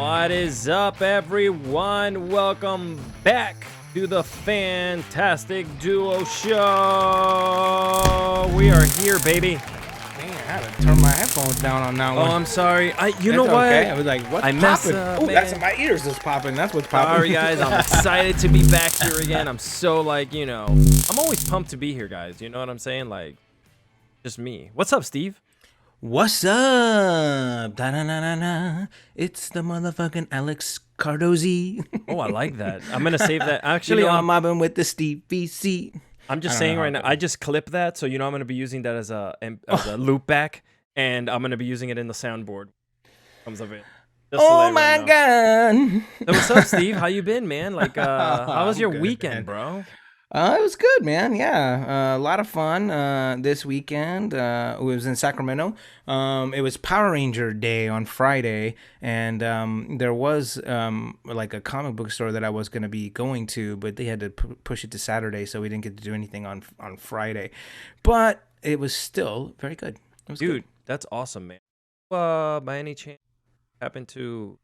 What is up, everyone? Welcome back to the Fantastic Duo Show. We are here, baby. Man, I had to turn my headphones down on that one. Oh, I'm sorry. You know It's what? okay. I was like, what's I messed popping? up, Ooh, man. that's in my ears is popping. That's what's popping. Sorry, guys. I'm excited to be back here again. I'm so, I'm always pumped to be here, guys. You know what I'm saying? Just me. What's up, Steve? What's up? Da-na-na-na-na. It's the motherfucking Alex Cardozi. Oh, I like that. I'm going to save that. Actually, I'm mobbing with the Steve BC. I'm just saying right now, I just clipped that, so I'm going to be using that as a loop back, and I'm going to be using it in the soundboard. Comes of it. Oh my God. So what's up, Steve? How you been, man? How was your weekend, bro? It was good, man. Yeah, a lot of fun this weekend. It was in Sacramento. It was Power Ranger Day on Friday, and there was like a comic book store that I was going to be going to, but they had to push it to Saturday, so we didn't get to do anything on Friday. But it was still very good. It was Dude, good. that's awesome, man. By any chance, happen to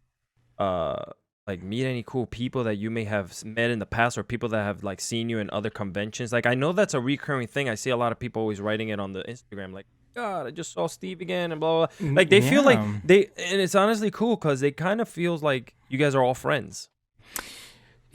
meet any cool people that you may have met in the past, or people that have seen you in other conventions? I know that's a recurring thing. I see a lot of people always writing it on the Instagram, God, I just saw Steve again, and blah blah blah. They feel like and it's honestly cool because they kind of feels like you guys are all friends.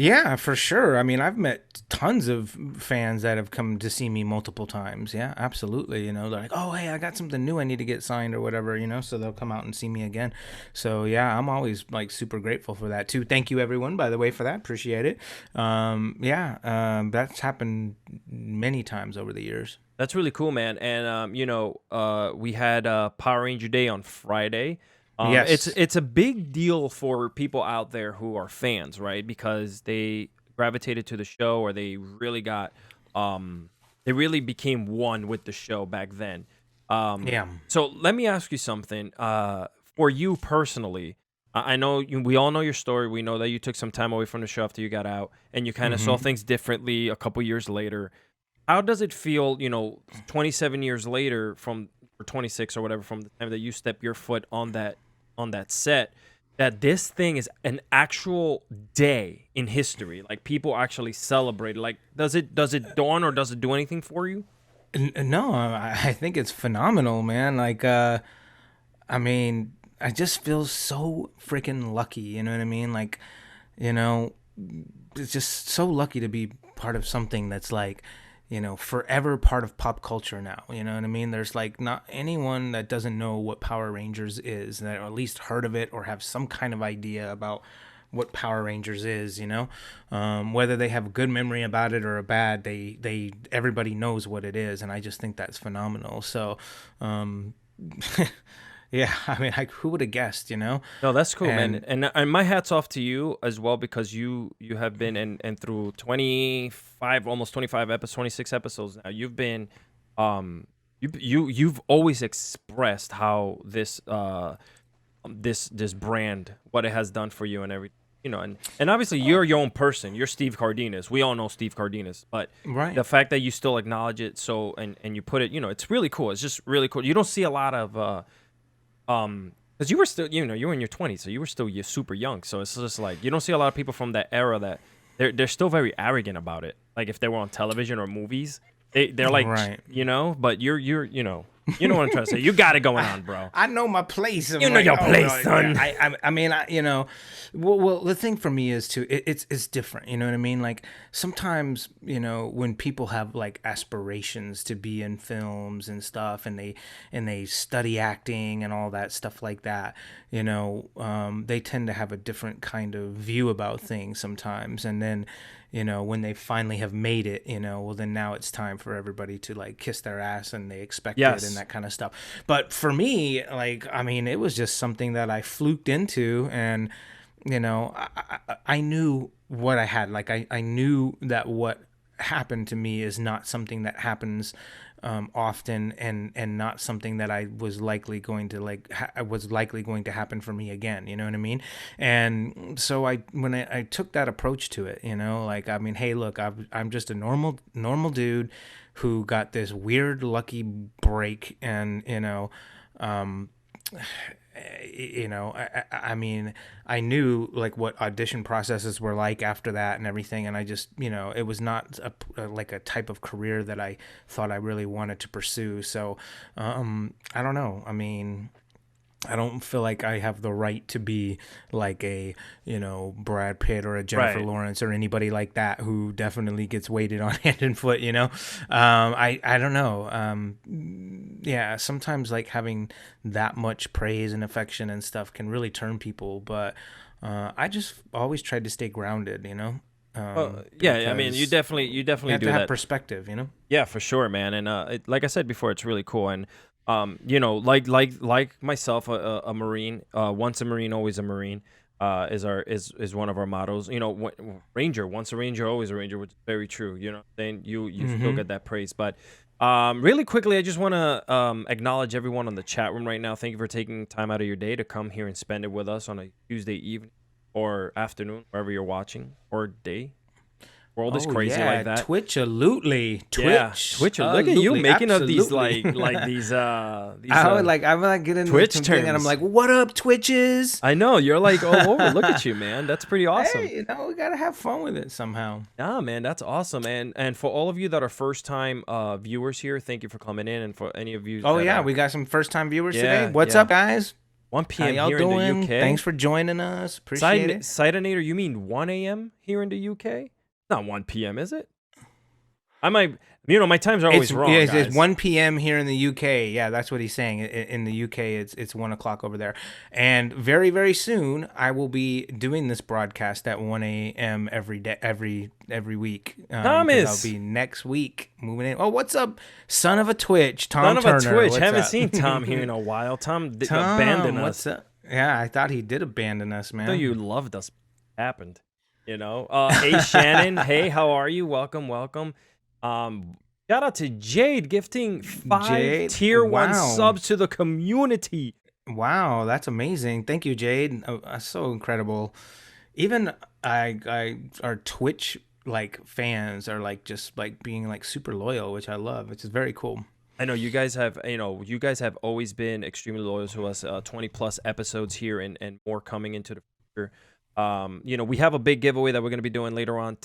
Yeah, for sure. I mean, I've met tons of fans that have come to see me multiple times. Yeah, absolutely. They're like, oh, hey, I got something new I need to get signed or whatever, so they'll come out and see me again. So, yeah, I'm always super grateful for that, too. Thank you, everyone, by the way, for that. Appreciate it. That's happened many times over the years. That's really cool, man. And, we had Power Ranger Day on Friday. Yes. It's a big deal for people out there who are fans, right? Because they gravitated to the show, or they really became one with the show back then. So let me ask you something. For you personally, I know we all know your story. We know that you took some time away from the show after you got out, and you kind of saw things differently a couple years later. How does it feel, 27 years later or 26 or whatever, from the time that you step your foot on that set, that this thing is an actual day in history? People actually celebrate. Does it dawn, or does it do anything for you? No, I think it's phenomenal, man. I mean, I just feel so freaking lucky. You know what I mean? It's just so lucky to be part of something that's forever part of pop culture now. You know what I mean? There's not anyone that doesn't know what Power Rangers is, that or at least heard of it or have some kind of idea about what Power Rangers is, whether they have a good memory about it or a bad, everybody knows what it is. And I just think that's phenomenal. So, yeah, I mean, who would have guessed, No, that's cool, man. And my hat's off to you as well, because you have been and through almost 25 episodes, 26 episodes now, you've been you've always expressed how this brand, what it has done for you and everything. And obviously you're your own person. You're Steve Cardenas. We all know Steve Cardenas, but right. The fact that you still acknowledge it, and you put it, it's really cool. It's just really cool. You don't see a lot of because you were still, you were in your 20s, so you were still super young. So it's just you don't see a lot of people from that era that they're still very arrogant about it. If they were on television or movies, they're right. But you're you know what I'm trying to say. You got it going on, bro. I know my place. You know your place, son. I mean, well, the thing for me is it's different. You know what I mean? Sometimes, when people have aspirations to be in films and stuff, and they study acting and all that stuff like that, they tend to have a different kind of view about things sometimes. And then, when they finally have made it, well, then now it's time for everybody to kiss their ass, and they expect it and that kind of stuff. But for me, I mean, it was just something that I fluked into, and, I knew what I had. I knew that what happened to me is not something that happens often, and not something that I was likely going to happen for me again. You know what I mean? And so when I took that approach to it, I mean, hey, look, I'm just a normal dude who got this weird lucky break, and I mean, I knew like what audition processes were like after that and everything, and I just, it was not like a type of career that I thought I really wanted to pursue. So, I don't know. I mean, I don't feel like I have the right to be like a, Brad Pitt or a Jennifer Right. Lawrence or anybody like that who definitely gets weighted on hand and foot. I don't know. Yeah, sometimes like having that much praise and affection and stuff can really turn people, but I just always tried to stay grounded. Yeah, I mean, Because you you definitely have to do have that. perspective. Yeah, for sure, man. And like I said before, it's really cool. And like myself, a Marine, once a Marine, always a Marine, is one of our mottos. Ranger, once a Ranger, always a Ranger, which is very true. Saying you still Mm-hmm. get that praise. But really quickly, I just want to acknowledge everyone on the chat room right now. Thank you for taking time out of your day to come here and spend it with us on a Tuesday evening or afternoon, wherever you're watching, or day. World is Oh crazy like yeah, that. Twitch-alutely. Yeah, Twitch. Look at you Twitch-alutely, making up these absolutely. these I would like get into Twitch something and I'm terms. like, "What up, Twitches?" I know you're like all over. Look at you, man. That's pretty awesome. Hey, we gotta have fun with it somehow. Nah, man, that's awesome. And for all of you that are first time viewers here, thank you for coming in. And for any of you Oh that yeah, are, we got some first-time viewers today. yeah, What's yeah, up, guys? 1 How p.m. y'all here in the doing? Thanks UK. for joining us. Appreciate it. Sidinator, you mean 1 a.m. here in the UK? Not 1 p.m. is it? I might, my times are It's always yeah, wrong, it's guys. 1 p.m. here in the UK. Yeah, that's what he's saying. In the UK, it's 1 o'clock over there. And very, very soon, I will be doing this broadcast at 1 a.m. every day, every week. Because I'll Thomas. be next week moving in. Oh, what's up, son of a Twitch, Son Tom of a Turner? Twitch. What's Haven't up, seen Tom here in a while. Tom abandoned Tom? us. What's up? Yeah, I thought he did abandon us, I thought you man. loved us. Happened. Hey Shannon. Hey, how are you? Welcome, welcome. Um, Shout out to Jade gifting 5 Jade, tier 1 wow. subs to the community. Wow, that's amazing. Thank you, Jade. That's so incredible. Even our Twitch like fans are like just like being like super loyal, which I love, which is very cool. I know you guys have always been extremely loyal to us. 20 plus episodes here and more coming into the future. We have a big giveaway that we're going to be doing later on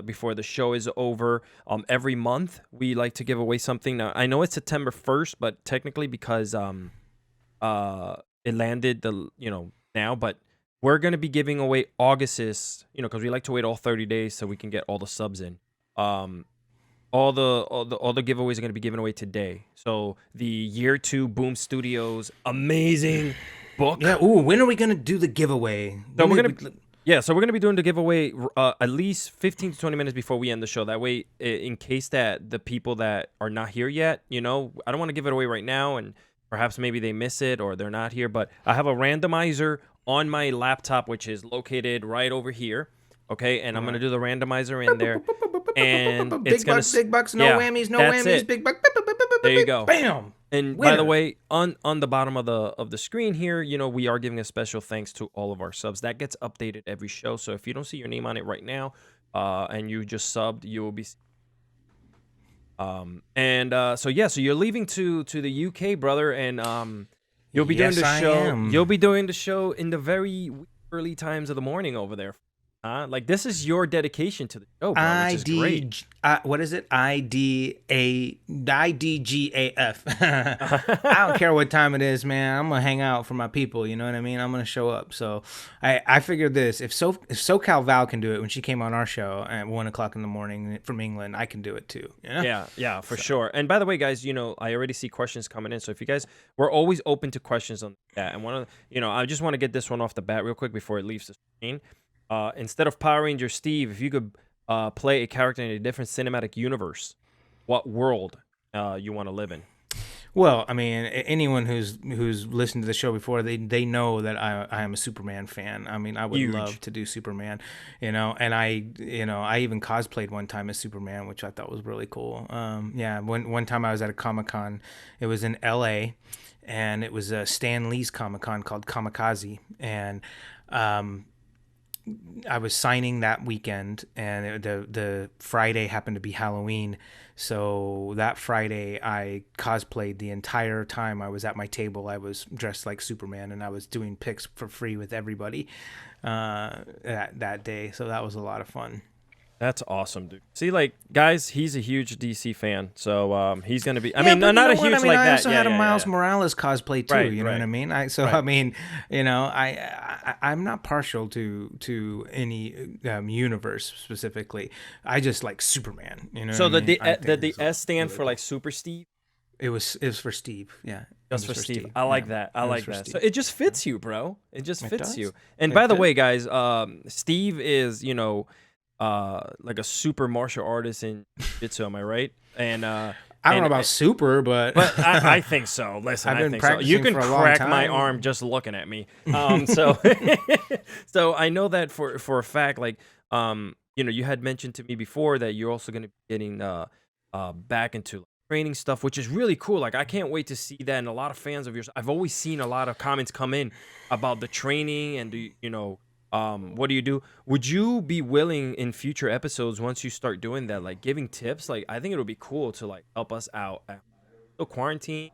before the show is over. Every month we like to give away something. Now I know it's September 1st, but technically because it landed now, but we're going to be giving away August's, because we like to wait all 30 days so we can get all the subs in. Um, all the giveaways are going to be given away today. So the year 2 Boom Studios amazing Yeah. book. Ooh, when are we gonna do the giveaway? So When we're did gonna Yeah, so we're gonna be doing the giveaway at least 15 to 20 minutes before we end the show. That way, in case that the people that are not here yet, I don't want to give it away right now, and perhaps maybe they miss it or they're not here. But I have a randomizer on my laptop, which is located right over here. Okay, and I'm gonna do the randomizer in there, and it's gonna big bucks, no yeah, whammies, no that's whammies, it. big buck. There you go. Bam. And by the Winner. way, on the bottom of the screen here, we are giving a special thanks to all of our subs. That gets updated every show. So if you don't see your name on it right now, and you just subbed, you will be. So you're leaving to the UK, brother, and you'll be doing Yes, the I show. You'll am. be doing the show in the very early times of the morning over there. Like this is your dedication to the show, bro, which is great. What is it? IDGAF. I don't care what time it is, man. I'm gonna hang out for my people. You know what I mean? I'm gonna show up. So I figured this: if SoCal Val can do it when she came on our show at 1 o'clock in the morning from England, I can do it too. Yeah, for sure. And by the way, guys, I already see questions coming in. So if you guys, we're always open to questions on that. And I just want to get this one off the bat real quick before it leaves the screen. Instead of Power Ranger Steve, if you could play a character in a different cinematic universe, what world you want to live in? Well, I mean, anyone who's listened to the show before, they know that I am a Superman fan. I mean, I would love Huge. to do Superman, and I even cosplayed one time as Superman, which I thought was really cool. Yeah, one time I was at a Comic-Con. It was in LA, and it was Stan Lee's Comic-Con called Kamikaze, and I was signing that weekend, and the Friday happened to be Halloween. So that Friday, I cosplayed the entire time I was at my table. I was dressed like Superman, and I was doing pics for free with everybody that day. So that was a lot of fun. That's awesome, dude. See, like, guys, he's a huge DC fan, so he's gonna be. I Yeah, mean, but you not know a what? huge I mean, like I that. also Yeah, had a yeah, Miles yeah. Morales cosplay too. Right, You know what right, I mean? right. I mean, I'm not partial to any universe specifically. I just like Superman. You know what So I mean? I think the it's S stand really for like cool. Super Steve, It was for Steve. Yeah, it just was for for Steve. Steve. I Yeah, like that. I it was like for that. So Steve. it just Yeah, fits you, bro. It just it fits you. does. And by It the did. way, guys, Steve is like a super martial artist in jiu-jitsu. Am I right? And I don't know and about super, but but I think so. Listen, I've I been think so. You practicing can for a long crack my arm time. just looking at me. So so I know that for a fact. Like, you had mentioned to me before that you're also going to be getting back into like, training stuff, which is really cool. Like, I can't wait to see that. And a lot of fans of yours, I've always seen a lot of comments come in about the training and what do you do? Would you be willing in future episodes once you start doing that, like giving tips? Like, I think it would be cool to like help us out still quarantine,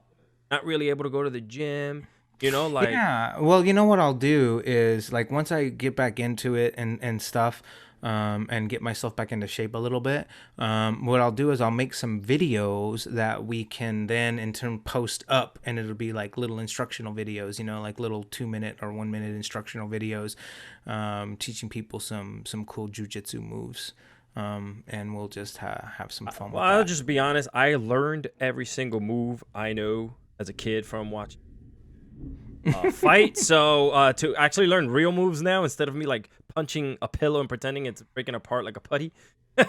not really able to go to the gym, like Yeah. Well, you know what I'll do is like once I get back into it and stuff, and get myself back into shape a little bit, what I'll do is I'll make some videos that we can then in turn post up, and it'll be like little instructional videos, like little 2 minute or 1 minute instructional videos, teaching people some cool jujitsu moves. And we'll just have some fun well, with I'll that. just be honest, I learned every single move I know as a kid from watching fight. So to actually learn real moves now instead of me like punching a pillow and pretending it's breaking apart like a putty, that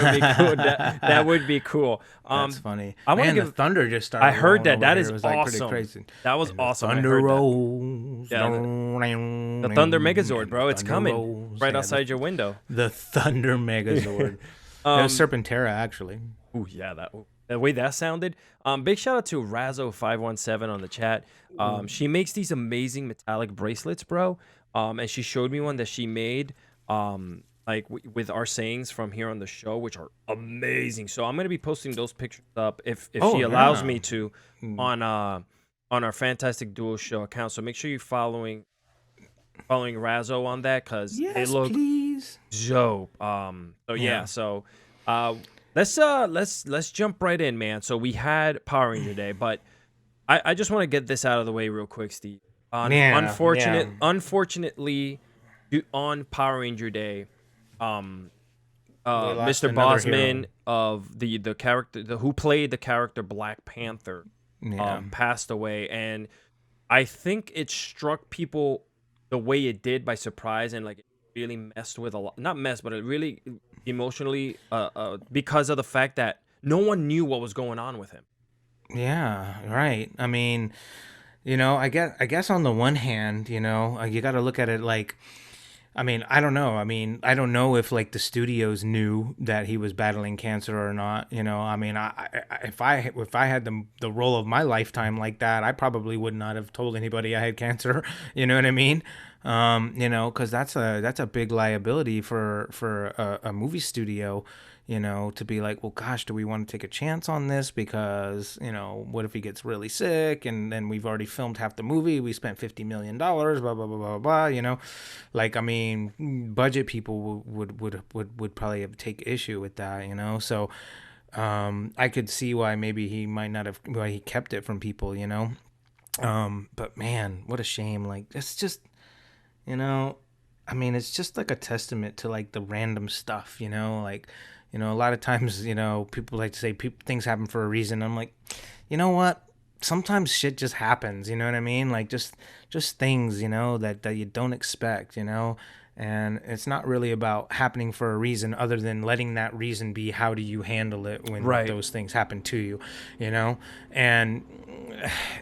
would be cool. That would be cool. That's funny. I want to Man, the give. thunder just I started heard rolling that. over That here. is It was like pretty awesome. crazy. That was And the awesome. I thunder heard that. rolls. Yeah, the Thunder Megazord, And the bro. It's thunder coming rolls. right Yeah, outside your window. the Thunder Megazord. It was Um, Serpentera, actually. Ooh, yeah, the way that sounded. Big shout out to Razzo517 on the chat. She makes these amazing metallic bracelets, bro. And she showed me one that she made, like with our sayings from here on the show, which are amazing. So I'm gonna be posting those pictures up if Oh, she allows yeah. me to on our Fantastic Duo Show account. So make sure you're following Razzo on that because they Yes, look please. dope. So yeah, Yeah. so uh let's jump right in, man. So we had Power Ranger Day, but I just want to get this out of the way real quick, Steve. Yeah, yeah. Unfortunately, on Power Ranger Day, We lost Mr. another hero. Bosman of the character who played the character Black Panther Yeah. passed away, and I think it struck people the way it did by surprise, and like it really messed with a lot, not messed, but it really emotionally because of the fact that no one knew what was going on with him. Yeah, right. I mean, I guess on the one hand, you got to look at it like, I mean, I don't know. I mean, I don't know if like the studios knew that he was battling cancer or not. I mean, if I had the role of my lifetime like that, I probably would not have told anybody I had cancer. You know what I mean? Because that's a big liability for a movie studio. To be like, well, gosh, do we want to take a chance on this? Because, what if he gets really sick and then we've already filmed half the movie? We spent $50 million, blah, blah, blah, blah, blah, Like, I mean, budget people would probably have take issue with that. So, I could see why maybe he might not have, why he kept it from people. But man, what a shame. Like, it's just, I mean, it's just like a testament to like the random stuff, like, a lot of times, people like to say things happen for a reason. I'm like, you know what? Sometimes shit just happens, you know what I mean? Like just things, that you don't expect, And it's not really about happening for a reason other than letting that reason be how do you handle it when Right. those things happen to you, you know? And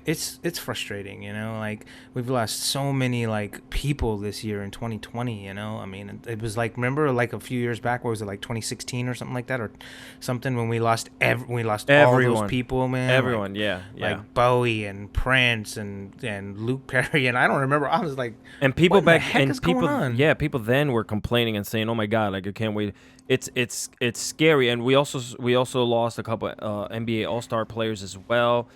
it's frustrating, you know? Like, we've lost so many like people this year in 2020, you know? I mean, it was like, remember like a few years back, what was it, like 2016 or something like that, or something, when we lost all those people, man. Everyone, like, yeah. like Bowie and Prince and Luke Perry, and I don't remember. I was like, and people what back the heck and is people going on? yeah, people then were complaining and saying, "Oh my god, like I can't wait." It's scary, and we also lost a couple NBA All-Star players as well.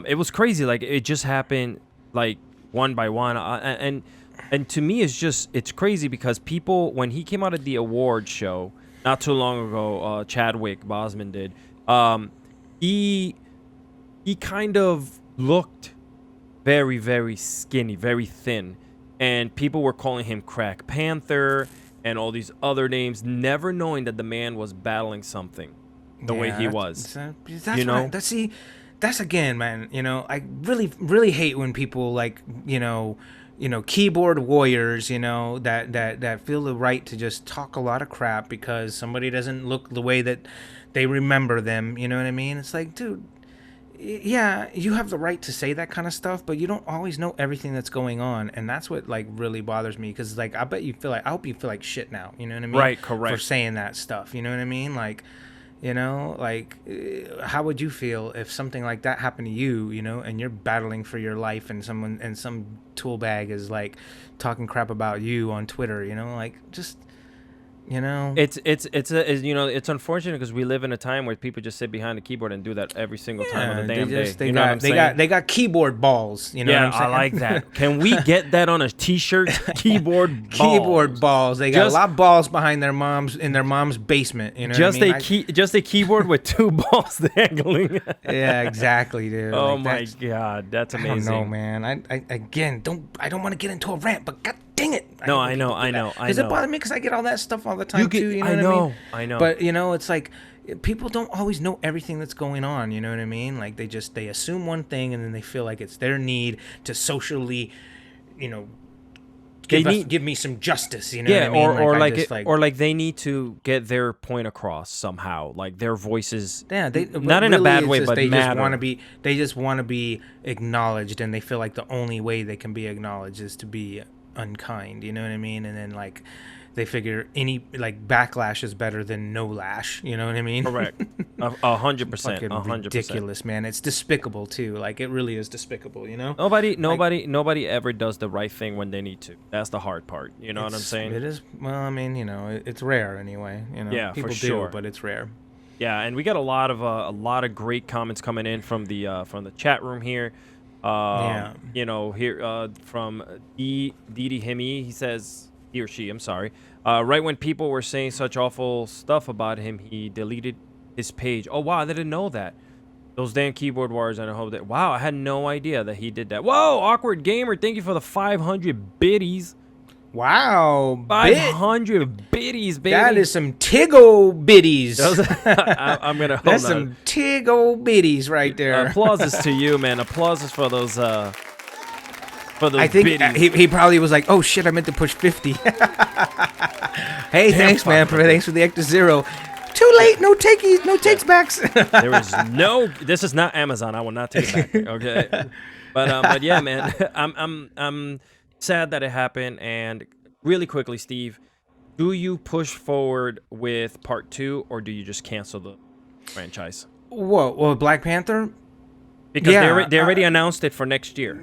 It was crazy, like it just happened like one by one, and to me it's crazy because people, when he came out of the award show not too long ago, Chadwick Boseman did, he kind of looked very, very skinny, very thin. And people were calling him Crack Panther and all these other names, never knowing that the man was battling something the way he was. That's you know? Right. That's again, man. You know, I really, really hate when people like, keyboard warriors, that feel the right to just talk a lot of crap because somebody doesn't look the way that they remember them. You know what I mean? It's like, dude, yeah, you have the right to say that kind of stuff, but you don't always know everything that's going on, and that's what like really bothers me. Because like, I hope you feel like shit now. You know what I mean? Right, correct. For saying that stuff. You know what I mean? Like, how would you feel if something like that happened to you? You know, and you're battling for your life, and some tool bag is like talking crap about you on Twitter. You know, like just. It's unfortunate because we live in a time where people just sit behind a keyboard and do that every single time of the damn day. They got keyboard balls. You know what I'm saying? I like that. Can we get that on a T-shirt? Keyboard balls. Keyboard balls. They got a lot of balls behind their mom's basement. You know, just a keyboard with two balls dangling. Yeah, exactly, dude. Oh my god, that's amazing. I don't know, man. I don't want to get into a rant, but god dang it. I know. Does it bother me because I get all that stuff all the time too? You know I know. But it's like people don't always know everything that's going on. You know what I mean? Like they assume one thing and then they feel like it's their need to socially, give me some justice. You know what I mean? Or like they need to get their point across somehow. Like their voices. Yeah, not in a bad way, but they just want to be acknowledged, and they feel like the only way they can be acknowledged is to be unkind. You know what I mean? And then like they figure any like backlash is better than no lash. You know what I mean? Correct. 100%. Ridiculous, man. It's despicable too. Like it really is despicable. You know? Nobody ever does the right thing when they need to. That's the hard part. You know what I'm saying? It is. Well, I mean, it's rare anyway. Yeah, people for sure. do, but it's rare. Yeah, and we got a lot of great comments coming in from the chat room here. Here from Didi Himi, he says, he or she, I'm sorry. Right when people were saying such awful stuff about him, he deleted his page. Oh wow, I didn't know that. Those damn keyboard warriors, and I hope that. Wow, I had no idea that he did that. Whoa, Awkward Gamer, thank you for the 500 biddies. Wow, 500 biddies, baby. That is some tiggle biddies. I'm gonna hold That's some tiggle biddies right there. Applauses to you, man. Applauses for those. I think biddies. he probably was like, "Oh shit, I meant to push 50." Hey, thanks, man. Thanks for the extra zero. Too late. No takes backs. There is no. This is not Amazon. I will not take it back. Okay. But yeah, man. I'm sad that it happened. And really quickly, Steve, do you push forward with part 2 or do you just cancel the franchise? Well, Black Panther. Because they already announced it for next year.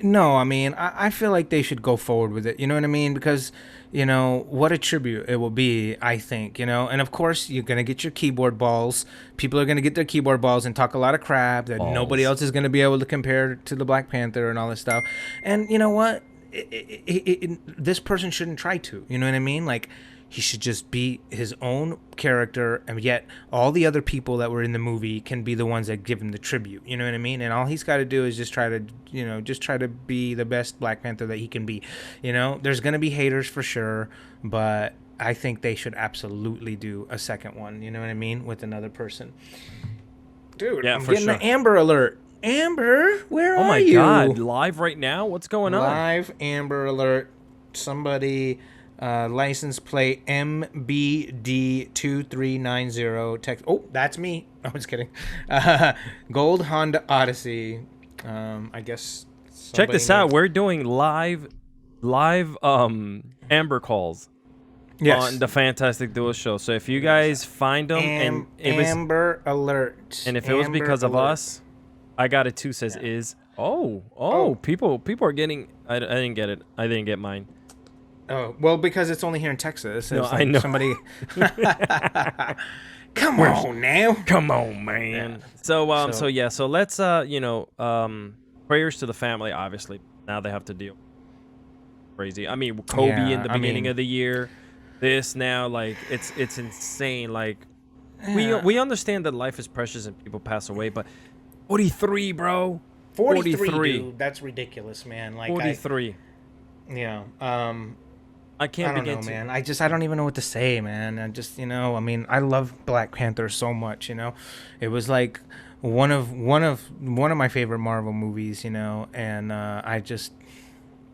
No, I mean, I feel like they should go forward with it. You know what I mean? Because, what a tribute it will be, I think, And of course, you're going to get your keyboard balls. People are going to get their keyboard balls and talk a lot of crap that nobody else is going to be able to compare to the Black Panther and all this stuff. And you know what? This person shouldn't try to. You know what I mean? Like, he should just be his own character, and yet all the other people that were in the movie can be the ones that give him the tribute. You know what I mean? And all he's got to do is just try to be the best Black Panther that he can be. There's going to be haters for sure, but I think they should absolutely do a second one. You know what I mean? With another person. Dude, I'm getting an Amber Alert. Amber, where are you? Oh my God, live right now? What's going on? Live Amber Alert. Somebody License plate MBD2390. Text. Oh, that's me. No, I'm just kidding. Gold Honda Odyssey. I guess. Check this out. We're doing live Amber calls on the Fantastic Duo show. So if you guys find them and it was Amber Alert, and if it was because of us, I got it too. Says is people are getting. I didn't get it. I didn't get mine. Oh well, because it's only here in Texas. No, I know. Somebody. Come on now. Come on, man. Yeah. So let's prayers to the family. Obviously, now they have to deal. Crazy. I mean, Kobe in the beginning of the year. This now, like it's insane. Like we understand that life is precious and people pass away, but 43, bro. 43, dude. That's ridiculous, man. Like 43. I can't begin to. Man. I don't even know what to say, man. I just, I mean, I love Black Panther so much, It was like one of my favorite Marvel movies, and I just.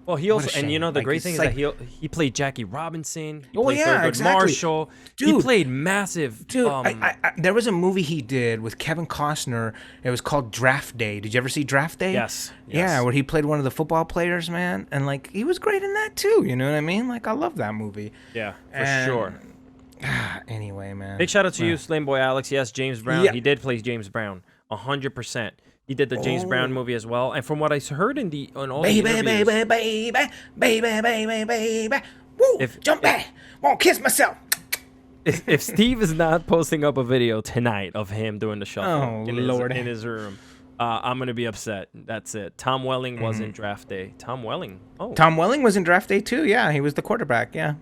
Well, he also, and the great thing is that he played Jackie Robinson. He played exactly. Marshall. Dude, he played massive. Dude, there was a movie he did with Kevin Costner. It was called Draft Day. Did you ever see Draft Day? Yes. Yeah, where he played one of the football players, man, and like he was great in that too. You know what I mean? Like I love that movie. Yeah, for sure. Anyway, man. Big shout out to you, Slim Boy Alex. Yes, James Brown. Yeah. He did play James Brown, 100%. He did the James Brown movie as well, and from what I heard on all the interviews, baby, woo, jump back, won't kiss myself. If Steve is not posting up a video tonight of him doing the shuffle in his room, I'm gonna be upset. That's it. Tom Welling was in Draft Day. Tom Welling was in Draft Day too. Yeah, he was the quarterback. Yeah.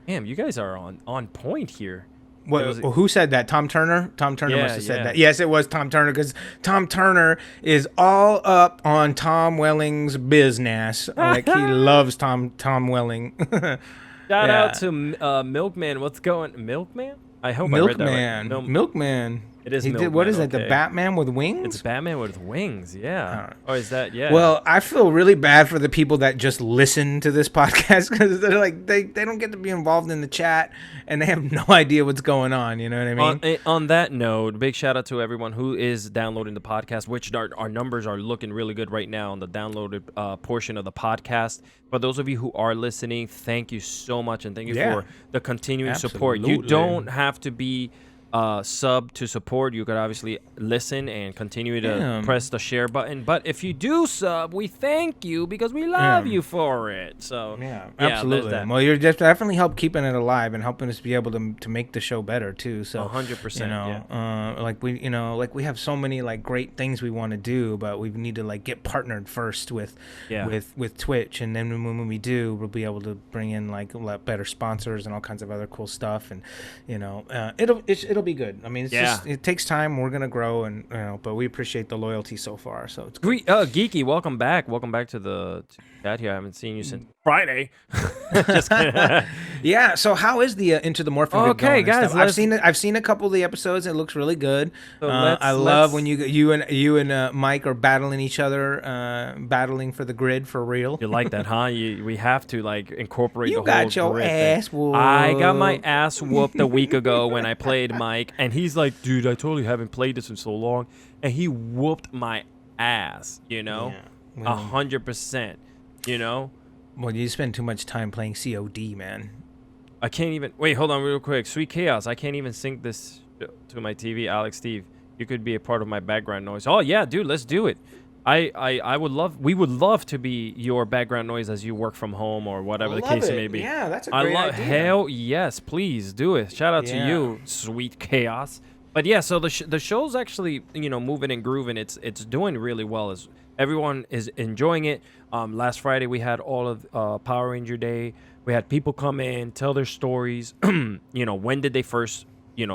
Damn, you guys are on point here. Well, who said that? Tom Turner? Tom Turner must have said that. Yes, it was Tom Turner, because Tom Turner is all up on Tom Welling's business. Like, he loves Tom Welling. Shout out to Milkman. What's going... Milkman? I hope I read that right. Milkman. It is Milkman. What is it, the Batman with wings? It's Batman with wings, yeah. Is that, yeah. Well, I feel really bad for the people that just listen to this podcast, because they're like, they don't get to be involved in the chat, and they have no idea what's going on, you know what I mean? On that note, big shout out to everyone who is downloading the podcast, which our numbers are looking really good right now on the downloaded portion of the podcast. For those of you who are listening, thank you so much, and thank you for the continuing support. You don't have to be... sub to support. You could obviously listen and continue to press the share button, but if you do sub, we thank you because we love you for it. So absolutely. Well, you're just definitely help keeping it alive and helping us be able to make the show better too. So 100%. Like we have so many like great things we want to do, but we need to like get partnered first with Twitch, and then when we do, we'll be able to bring in like a lot better sponsors and all kinds of other cool stuff, and it'll be good. I mean, it takes time. We're gonna grow, and but we appreciate the loyalty so far. So it's great. Geeky, welcome back to the chat here. I haven't seen you since Friday. Just kidding. Yeah. So how is the Into the Morphin? Okay, guys, I've seen a couple of the episodes. It looks really good. So I love when you and Mike are battling each other, battling for the grid for real. You like that, huh? We have to like incorporate. You the whole got your grid ass thing. whooped. I got my ass whooped a week ago when I played Mike. And he's like, dude, I totally haven't played this in so long. And he whooped my ass, 100%, Well, you spend too much time playing COD, man. I can't even... Wait, hold on real quick. Sweet Chaos, I can't even sync this to my TV. Alex, Steve, you could be a part of my background noise. Oh, yeah, dude, let's do it. We would love to be your background noise as you work from home or whatever the case may be. Yeah, that's a great idea. Hell yes, please do it. Shout out to you, Sweet Chaos. But yeah, so the show's actually moving and grooving. It's doing really well. As everyone is enjoying it. Last Friday we had all of Power Ranger Day. We had people come in, tell their stories. When did they first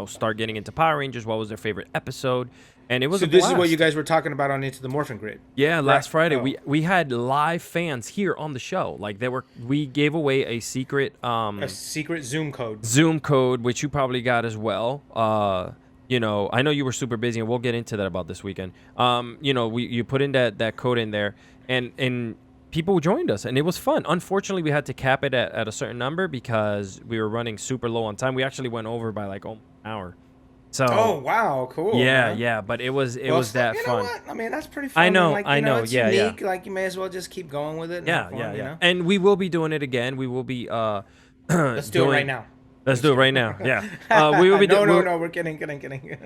start getting into Power Rangers? What was their favorite episode? And it was this is what you guys were talking about on Into the Morphin Grid. Yeah, last Friday we had live fans here on the show. Like we gave away a secret Zoom code. Zoom code, which you probably got as well. I know you were super busy, and we'll get into that about this weekend. You put in that code in there, and people joined us, and it was fun. Unfortunately, we had to cap it at a certain number because we were running super low on time. We actually went over by like almost an hour. So Oh wow, cool. yeah, Man. yeah, but it was Well, that you know fun. what? I mean, that's pretty fun. I know, Like, I know. it's Yeah, yeah. unique. Like, you may as well just keep going with it. And Yeah, have fun, yeah, you yeah. know? And we will be doing it again. We will be Let's do it right now. Let's do it right now. Yeah. We will be No, we're kidding.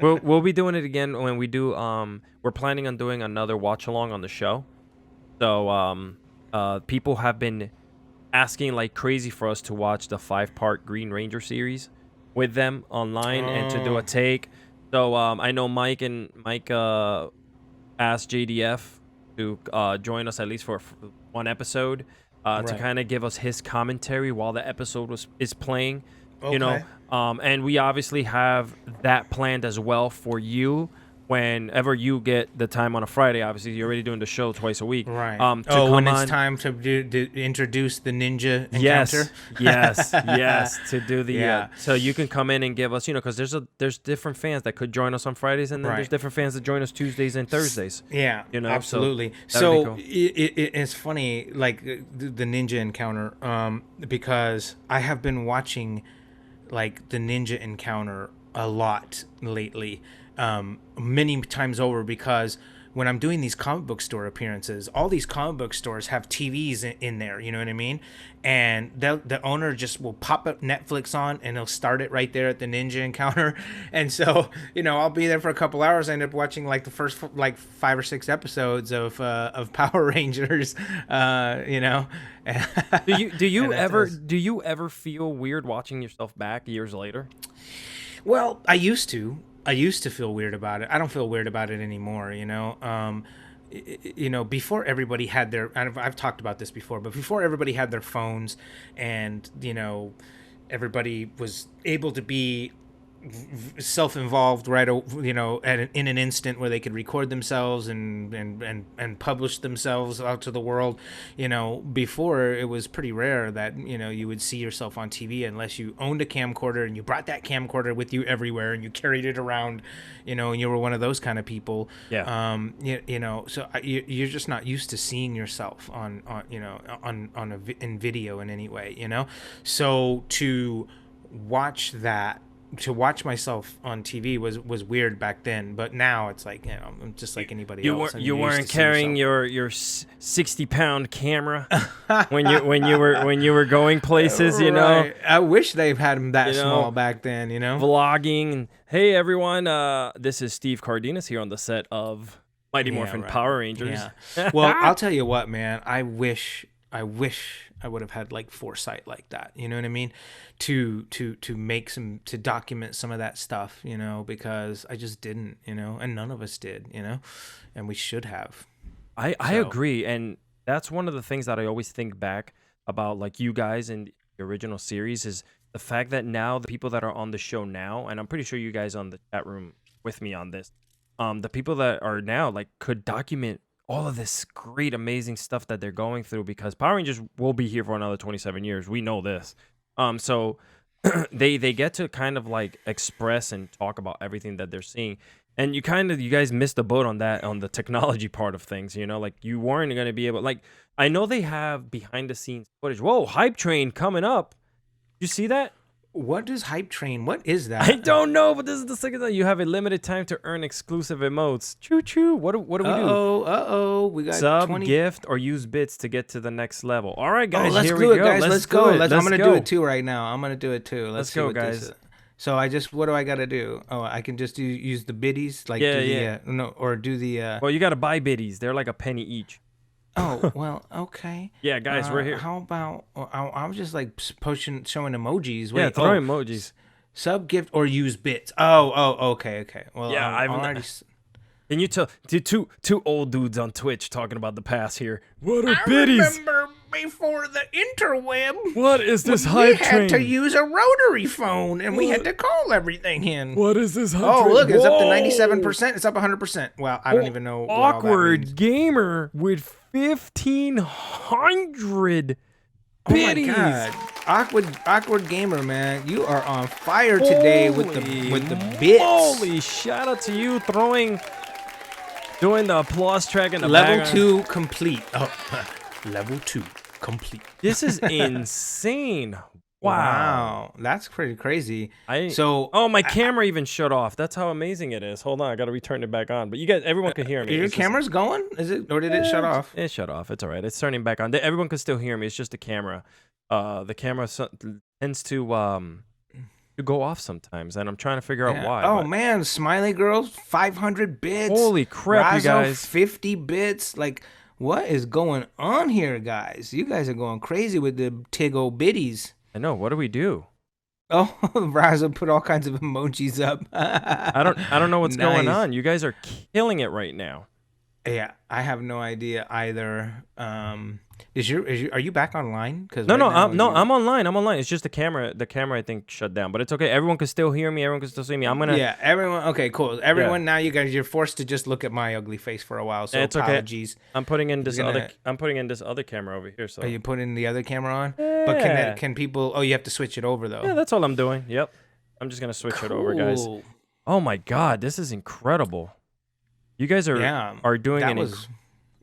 we'll be doing it again when we do we're planning on doing another watch along on the show. So people have been asking like crazy for us to watch the 5-part Green Ranger series with them online and to do a take. So I know Mike asked JDF to join us at least for one episode to kind of give us his commentary while the episode is playing. You know, and we obviously have that planned as well for you. Whenever you get the time on a Friday, obviously you're already doing the show twice a week. Right. When it's time to introduce the ninja encounter. Yes, to do the so you can come in and give us, because there's different fans that could join us on Fridays, and then there's different fans that join us Tuesdays and Thursdays. Yeah, absolutely. So cool. It's funny, like the ninja encounter, because I have been watching like the ninja encounter a lot lately. Many times over, because when I'm doing these comic book store appearances, all these comic book stores have TVs in there, you know what I mean? And the owner just will pop up Netflix on and he'll start it right there at the ninja encounter. And so, I'll be there for a couple hours. I end up watching like the first like 5 or 6 episodes of Power Rangers, Do you ever feel weird watching yourself back years later? Well, I used to feel weird about it. I don't feel weird about it anymore, before everybody had their, I've talked about this before, but before everybody had their phones and, everybody was able to be self-involved right in an instant where they could record themselves and publish themselves out to the world. Before, it was pretty rare that you would see yourself on TV unless you owned a camcorder and you brought that camcorder with you everywhere and you carried it around, and you were one of those kind of people. So you're just not used to seeing yourself in video in any way, so to watch myself on TV was weird back then, but now it's like, I'm just like anybody else. You weren't carrying your 60-pound camera when you were going places, I wish they've had them that small back then, Vlogging. And, hey everyone, this is Steve Cardenas here on the set of Mighty Morphin Power Rangers. Well, I'll tell you what, man. I wish I would have had like foresight like that, you know what I mean, to document some of that stuff, because I just didn't, and none of us did, and we should have. I agree, and that's one of the things that I always think back about, like you guys in the original series, is the fact that now the people that are on the show now, and I'm pretty sure you guys on the chat room with me on this, the people that are now like could document all of this great, amazing stuff that they're going through, because Power Rangers will be here for another 27 years. We know this. So they get to kind of like express and talk about everything that they're seeing. And you guys missed the boat on that, on the technology part of things, like you weren't going to be able, like, I know they have behind the scenes footage. Whoa, Hype Train coming up. You see that? What is Hype Train? What is that? I don't know, but this is the second time you have a limited time to earn exclusive emotes. Choo choo. What do we do? We got sub, 20... gift, or use bits to get to the next level. All right, guys. Let's here do we it, go. guys. Let's go. I'm gonna do it too right now. Let's go, guys. So what do I gotta do? Oh, I can just use the biddies, like or do the. Well, you gotta buy biddies. They're like a penny each. Oh, well, okay. Yeah, guys, we're here. How about I was just like showing emojis. Wait, throw emojis. Sub, gift, or use bits. Oh, okay. Well, yeah, I've already. Can you tell two old dudes on Twitch talking about the past here? What are biddies? I remember before the interweb. What is this Hype Train? We had to use a rotary phone, and we had to call everything in. What is this Hype Train? Oh, look, it's up to 97%. It's up 100%. Well, I don't even know what Awkward Gamer with 1,500 biddies. Oh my God. Awkward Gamer, man. You are on fire today with the bits. Holy, shout out to you doing the applause track in the Level background. 2 complete. Oh. level 2 complete. This is insane. Wow, that's pretty crazy. My camera even shut off. That's how amazing it is. Hold on, I gotta return it back on. But you guys, everyone can hear me. Your camera's going? Is it, or did it shut off? It shut off. It's all right. It's turning back on. Everyone can still hear me. It's just the camera. The camera tends to go off sometimes, and I'm trying to figure out why. Oh man, Smiley Girls, 500 bits. Holy crap, Razzo, you guys! 50 bits. Like, what is going on here, guys? You guys are going crazy with the tiggo bitties. I know. What do we do? Oh, Razzo put all kinds of emojis up. I don't know what's going on. You guys are killing it right now. Yeah, I have no idea either. Are you back online? No, I'm online. I'm online. It's just the camera. The camera, I think, shut down. But it's okay. Everyone can still hear me. Everyone can still see me. Yeah, everyone. Okay, cool. Everyone, now you're forced to just look at my ugly face for a while. So it's apologies. Okay. I'm putting in this other camera over here. So are you putting the other camera on? Yeah. But can people? Oh, you have to switch it over though. Yeah, that's all I'm doing. Yep. I'm just gonna switch it over, guys. Oh my God, this is incredible. You guys are doing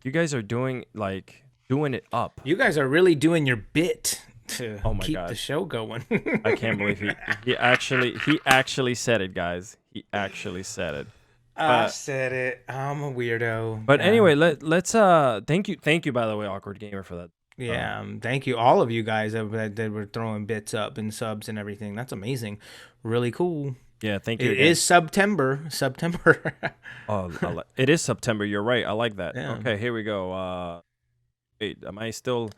you guys are doing it up. You guys are really doing your bit to keep God. the show going. I can't believe he actually said it, guys. He actually said it. I said it. I'm a weirdo. But anyway, let's thank you by the way, Awkward Gamer, for that. Yeah, thank you all of you guys that were throwing bits up and subs and everything. That's amazing. Really cool. Yeah, thank you. It is September. It is September. You're right. I like that. Yeah. Okay, here we go. Wait, am I still?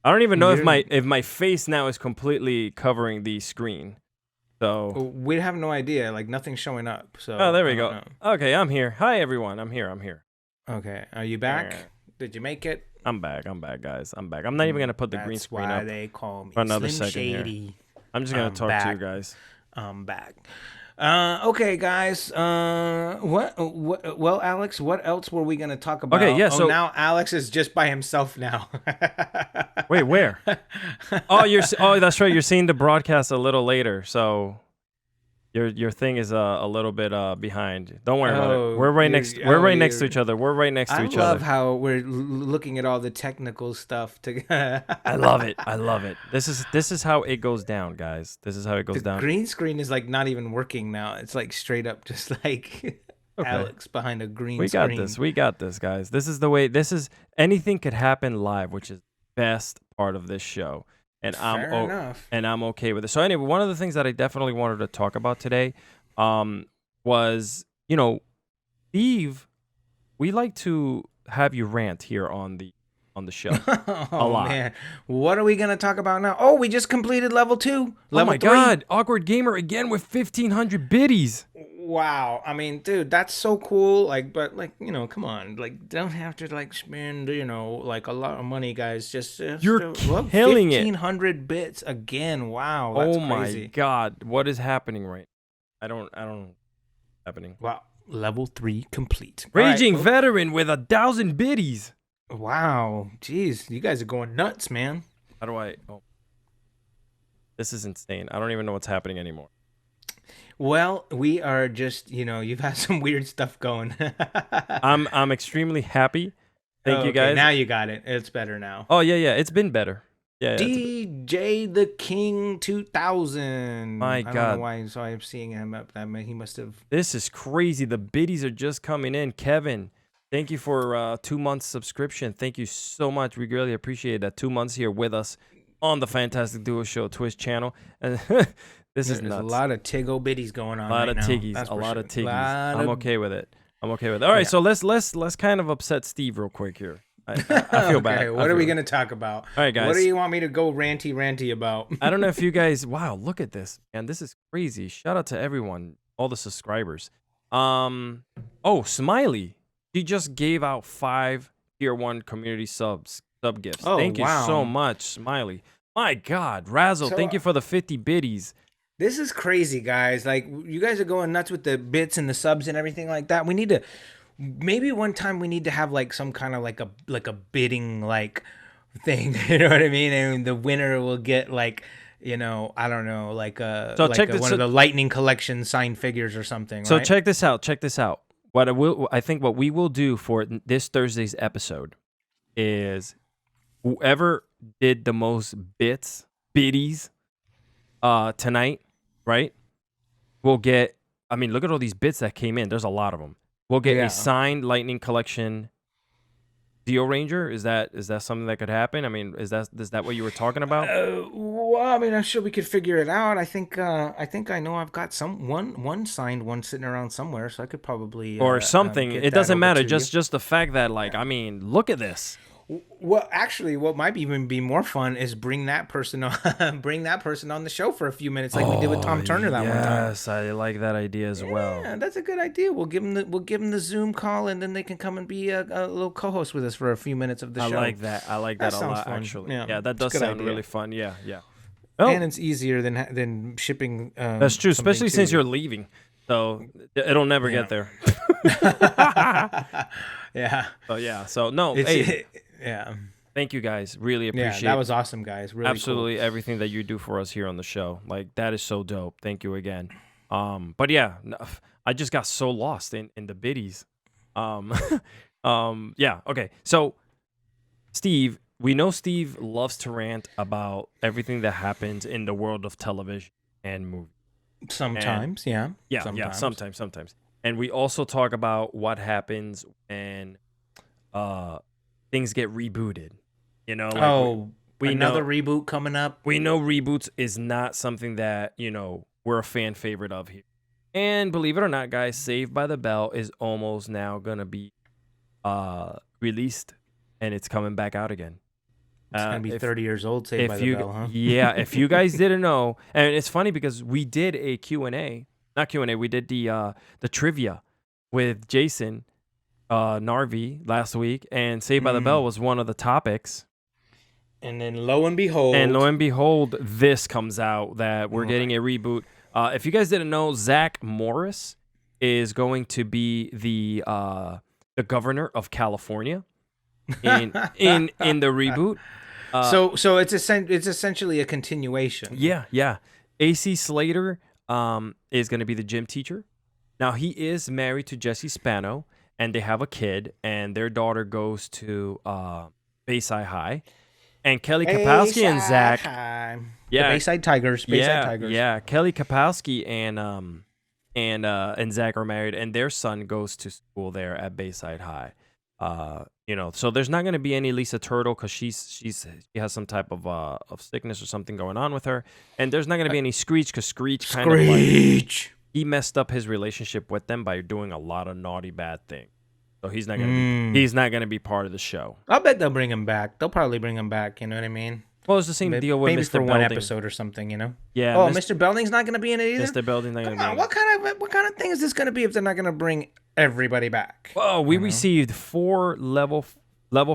I don't even know if my face now is completely covering the screen. So we have no idea. Like nothing's showing up. So there we go. Okay, I'm here. Hi everyone. I'm here. Okay, are you back? Did you make it? I'm back, guys. I'm back. I'm not even gonna put the green screen up. That's why they call me for another Slim second Shady. here. I'm just gonna talk to you guys. I'm back. Okay, guys. Well, Alex, what else were we gonna talk about? Okay, yeah. So now Alex is just by himself now. Wait, where? Oh, that's right. You're seeing the broadcast a little later, so your thing is a little bit behind. Don't worry about it. We're right next. We're right next to each other. We're right next to each other. I love how we're looking at all the technical stuff. I love it. I love it. This is how it goes down, guys. This is how it goes down. The green screen is like not even working now. It's like straight up, just like Alex behind a green screen. We got this, guys. This is the way. Anything could happen live, which is the best part of this show. And I'm okay with it. So anyway, one of the things that I definitely wanted to talk about today was, Steve, we like to have you rant here on the show. A lot. Man. What are we going to talk about now? Oh, we just completed level 2. Level 3. God. Awkward Gamer again with 1,500 biddies. Wow. I mean, dude, that's so cool. But come on. Don't have to spend, a lot of money, guys. You're killing 1,500 bits again. Wow. That's crazy. My God. What is happening right now? I don't know. Happening. Wow. Level 3 complete. Raging veteran with 1,000 biddies. Wow. Jeez. You guys are going nuts, man. How do I... Oh. This is insane. I don't even know what's happening anymore. Well, we are just, you've had some weird stuff going. I'm extremely happy. Thank you guys. Now you got it. It's better now. Oh, yeah. It's been better. Yeah. DJ the King 2000. My God. I don't know why, so I'm seeing him up. I mean, he must have. This is crazy. The biddies are just coming in. Kevin, thank you for 2 months subscription. Thank you so much. We really appreciate that. 2 months here with us on the Fantastic Duo Show Twitch channel. And this is nuts. There's a lot of tiggo biddies going on. A lot of tiggies. I'm okay with it. All right, so let's kind of upset Steve real quick here. I feel bad. What are we gonna talk about? All right, guys. What do you want me to go ranty about? I don't know if you guys. Wow, look at this, man. This is crazy. Shout out to everyone, all the subscribers. Smiley. He just gave out 5 tier 1 community sub gifts. Thank you so much, Smiley. My God, Razzle, thank you for the 50 biddies. This is crazy, guys. You guys are going nuts with the bits and the subs and everything like that. We need to, maybe one time we need to have some kind of like a bidding thing. You know what I mean? And the winner will get I don't know, one of the Lightning Collection signed figures or something. So right? check this out. I think what we will do for this Thursday's episode is whoever did the most biddies tonight, right? We'll get. I mean, look at all these bits that came in. There's a lot of them. We'll get a signed Lightning Collection Dio Ranger. Is that something that could happen? I mean, is that what you were talking about? Well, I mean, I'm sure we could figure it out. I think I know I've got one signed one sitting around somewhere, so I could probably or something. get It that doesn't over matter. to you. Just the fact that, like, I mean, look at this. Well, actually, what might even be more fun is bring that person on, bring that person on the show for a few minutes, like we did with Tom Turner that one time. Yes, I like that idea as well. Yeah, that's a good idea. We'll give them the Zoom call, and then they can come and be a little co-host with us for a few minutes of the show. I like that. I like that a sounds lot, fun. actually. Yeah, Yeah, that it's a does good sound idea. really fun. Yeah, yeah. And it's easier than shipping. That's true, something especially to since you. you're leaving. So it'll never get there. Yeah. So yeah. So no, It's hey, yeah. thank you guys. Really Yeah, appreciate that was awesome, guys. Really absolutely everything that you do for us here on the show. Like, that is so dope. Thank you again. But yeah, I just got so lost in the biddies. Yeah. Okay. So Steve, we know Steve loves to rant about everything that happens in the world of television and movies. cool. Sometimes, yeah. Yeah, sometimes. And we also talk about what happens when things get rebooted. You know, like we another know reboot coming up. we know reboots is not something that, we're a fan favorite of here. And believe it or not, guys, Saved by the Bell is almost now gonna be released, and it's coming back out again. It's gonna be 30 years old. Saved by the Bell, huh? Yeah, if you guys didn't know, and it's funny because we did a Q&A, not Q&A, we did the trivia with Jason Narvi last week, and Saved by the Bell was one of the topics. And then lo and behold, this comes out that we're getting a reboot. If you guys didn't know, Zach Morris is going to be the governor of California in the reboot. So it's essentially a continuation. Yeah. AC Slater is going to be the gym teacher. Now, he is married to Jessie Spano, and they have a kid, and their daughter goes to Bayside High. And Kelly Kapowski and Zach, The Bayside Tigers. Tigers. Yeah. Kelly Kapowski and Zach are married, and their son goes to school there at Bayside High. So there's not going to be any Lisa Turtle because she has some type of sickness or something going on with her, and there's not going to be any Screech because Screech kind of like he messed up his relationship with them by doing a lot of naughty bad things. So he's not gonna be part of the show. I bet they'll bring him back. They'll probably bring him back. You know what I mean? Well, it's the same deal with maybe Mr. for Belding. one episode or something. Yeah. Oh, Mr. Belding's not gonna be in it either. Mr. Belding's not gonna be in it. What kind of thing is this gonna be if they're not gonna bring everybody back? Well, we received 4 level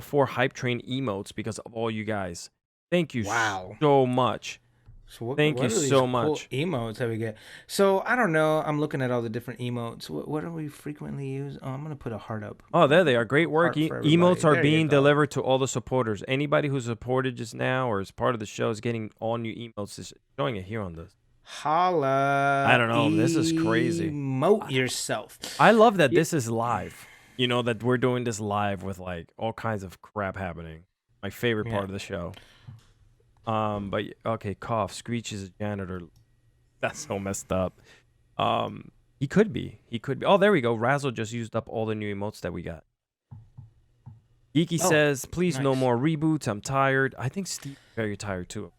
4 hype train emotes because of all you guys. Thank you so much. So Thank you so much. Cool emotes that we get. So I don't know. I'm looking at all the different emotes. What do we frequently use? Oh, I'm gonna put a heart up. Oh, there they are. Great work. Heart for everybody. Emotes are There you being go. delivered to all the supporters. Anybody who supported just now or is part of the show is getting all new emotes. Is showing it here on this. Holla. I don't know. This is crazy. Emote yourself. I love that this is live. That we're doing this live with like all kinds of crap happening. My favorite part of the show. But okay, cough. Screech is a janitor. That's so messed up. He could be. Oh, there we go. Razzle just used up all the new emotes that we got. Geeky says, "Please, no more reboots. I'm tired." I think Steve's very tired too.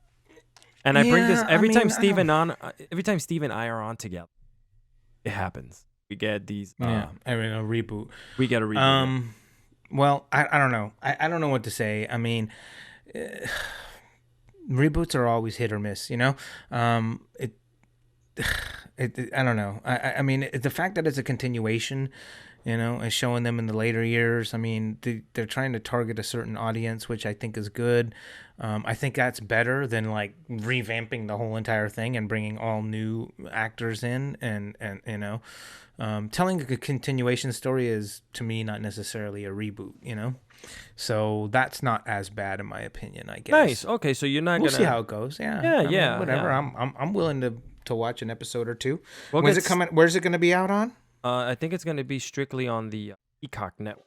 And I bring this every time Steve and I are on together. It happens. We get these. A reboot. We get a reboot. Well, I don't know. I don't know what to say. I mean, reboots are always hit or miss. I don't know. I mean, the fact that it's a continuation, and showing them in the later years. I mean, they're trying to target a certain audience, which I think is good. I think that's better than like revamping the whole entire thing and bringing all new actors in and telling a continuation story is to me not necessarily a reboot. So that's not as bad in my opinion, I guess. Nice. Okay, so you're not We'll gonna see how it goes. Yeah. I mean, whatever. Yeah. I'm willing to watch an episode or two. Well, When's it coming? Where's it going to be out on? I think it's going to be strictly on the Peacock network.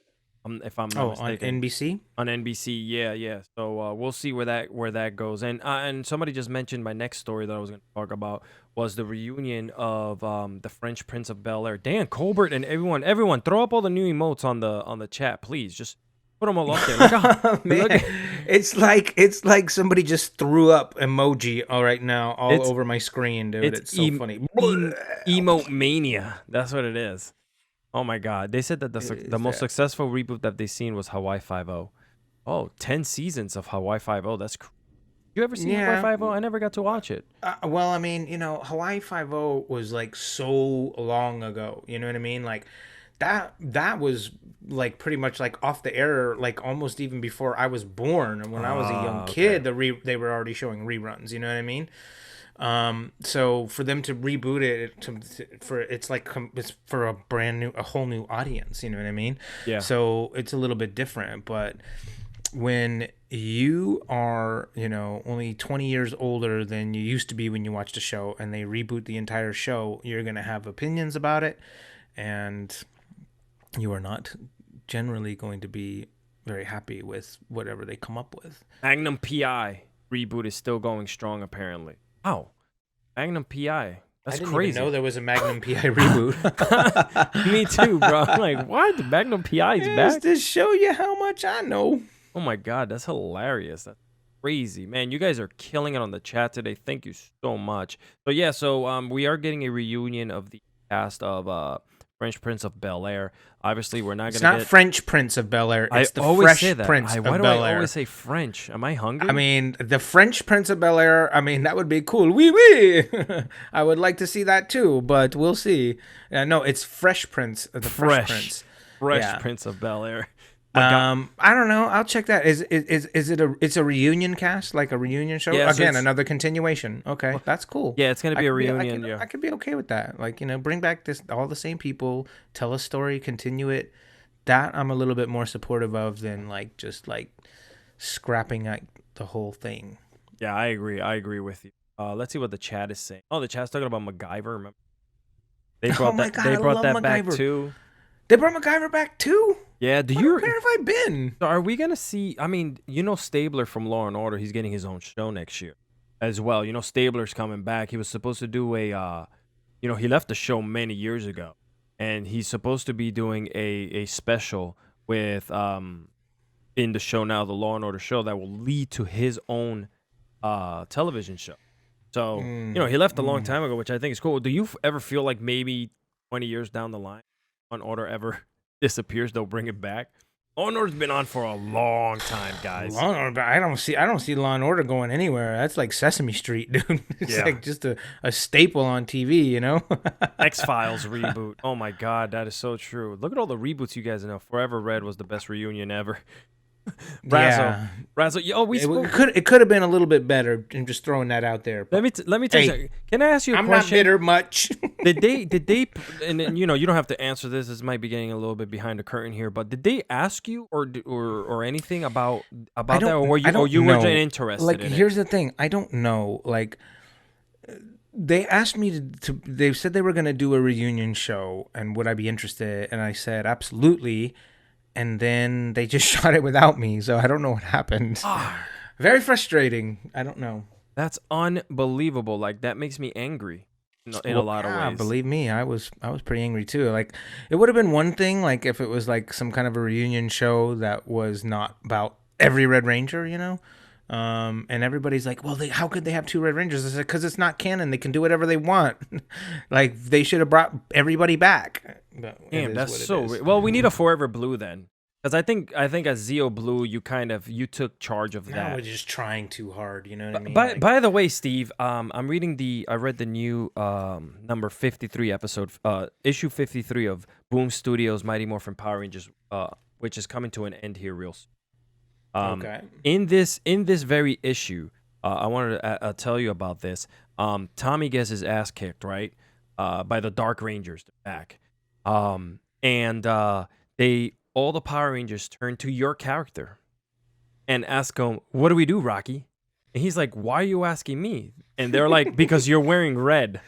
if I'm not Oh, on mistaken. NBC. On NBC, yeah. So we'll see where that goes. And somebody just mentioned my next story that I was going to talk about was the reunion of the French Prince of Bel Air. Dan Colbert and everyone, throw up all the new emotes on the chat, please. Just put them all up there. Look how look. Man, it's like somebody just threw up emoji all right now all It's over my screen, dude. it's It's so funny. emote mania. That's what it is. Oh my God! They said that the Is most that? successful reboot that they've seen was Hawaii Five-O. Oh, 10 seasons of Hawaii Five-O. You ever seen Hawaii Yeah. Five-O? I never got to watch it. Well, I mean, Hawaii Five-O was like so long ago. You know what I mean? Like that was like pretty much like off the air, like almost even before I was born. And when I was a young Okay. kid, they were already showing reruns. You know what I mean? So for them to reboot it it's for a whole new audience. You know what I mean? Yeah. So it's a little bit different, but when you are, only 20 years older than you used to be when you watched a show and they reboot the entire show, you're going to have opinions about it, and you are not generally going to be very happy with whatever they come up with. Magnum PI reboot is still going strong, apparently. Wow. Magnum PI. That's I didn't crazy. even know there was a Magnum PI reboot. Me too, bro. I'm like, what? Magnum PI is back? Just to show you how much I know. Oh my God, that's hilarious. That's crazy. Man, you guys are killing it on the chat today. Thank you so much. So yeah, we are getting a reunion of the cast of French Prince of Bel Air. Obviously, we're not It's gonna not get French Prince of Bel Air. It's the always Fresh say that. Prince Why of do I Bel Air. always say French? Am I hungry? I mean, the French Prince of Bel Air, I mean, that would be cool. Oui, oui. I would like to see that too, but we'll see. No, it's Fresh Prince, the Fresh Prince. Fresh Yeah. Prince of Bel Air. I don't know. I'll check that. Is it it's a reunion cast, like a reunion show? Yeah, so Again, it's- another continuation. Okay, that's cool. Yeah, it's gonna be a reunion. I Yeah. could be okay with that. Like, bring back all the same people, tell a story, continue it. That I'm a little bit more supportive of than like just like scrapping out the whole thing. Yeah, I agree. I agree with you. Let's see what the chat is saying. Oh, the chat's talking about MacGyver. Remember? They brought my that. God, They I brought love that back MacGyver. too. They brought MacGyver back too. Yeah. Where have I been? So are we gonna see? I mean, Stabler from Law and Order. He's getting his own show next year, as well. Stabler's coming back. He was supposed to do he left the show many years ago, and he's supposed to be doing a special with in the show now, the Law and Order show that will lead to his own television show. So he left a long time ago, which I think is cool. Do you ever feel like maybe 20 years down the line, Law and Order ever disappears, they'll bring it back? Law and Order's been on for a long time, guys. Law and Order, but I don't see Law and Order going anywhere. That's like Sesame Street, dude. It's Yeah. like just a staple on TV, X-Files reboot. Oh my God, that is so true. Look at all the reboots you guys know. Forever Red was the best reunion ever. Yeah. Razzo. We spoke. It could have been a little bit better. I'm just throwing that out there. Let me tell you Hey, something. Can I ask you a I'm not question? bitter much. Did they and then, you don't have to answer this. This might be getting a little bit behind the curtain here, but did they ask you or anything about that, or were you know. weren't interested Like, in here's the thing. I don't know. Like, they asked me to. They said they were going to do a reunion show, and would I be interested? And I said absolutely. And then they just shot it without me, so I don't know what happened. Very frustrating. I don't know. That's unbelievable. Like, that makes me angry in a lot of ways. Believe me, I was pretty angry too. Like, it would have been one thing, like if it was like some kind of a reunion show that was not about every Red Ranger, and everybody's like, well, how could they have two Red Rangers? I said, because it's not canon. They can do whatever they want. Like, they should have brought everybody back. But Damn, that's so well. We need a Forever Blue then, because I think as Zeo Blue, you took charge of Now that. we're just trying too hard. You know what I mean? By the way, Steve, I read the new number 53 episode, issue 53 of Boom Studios' Mighty Morphin Power Rangers, which is coming to an end here real soon. Okay. In this very issue, I wanted to tell you about this. Tommy gets his ass kicked, right, by the Dark Rangers back, and all the Power Rangers turn to your character and ask him, "What do we do, Rocky?" And he's like, "Why are you asking me?" And they're like, "Because you're wearing red."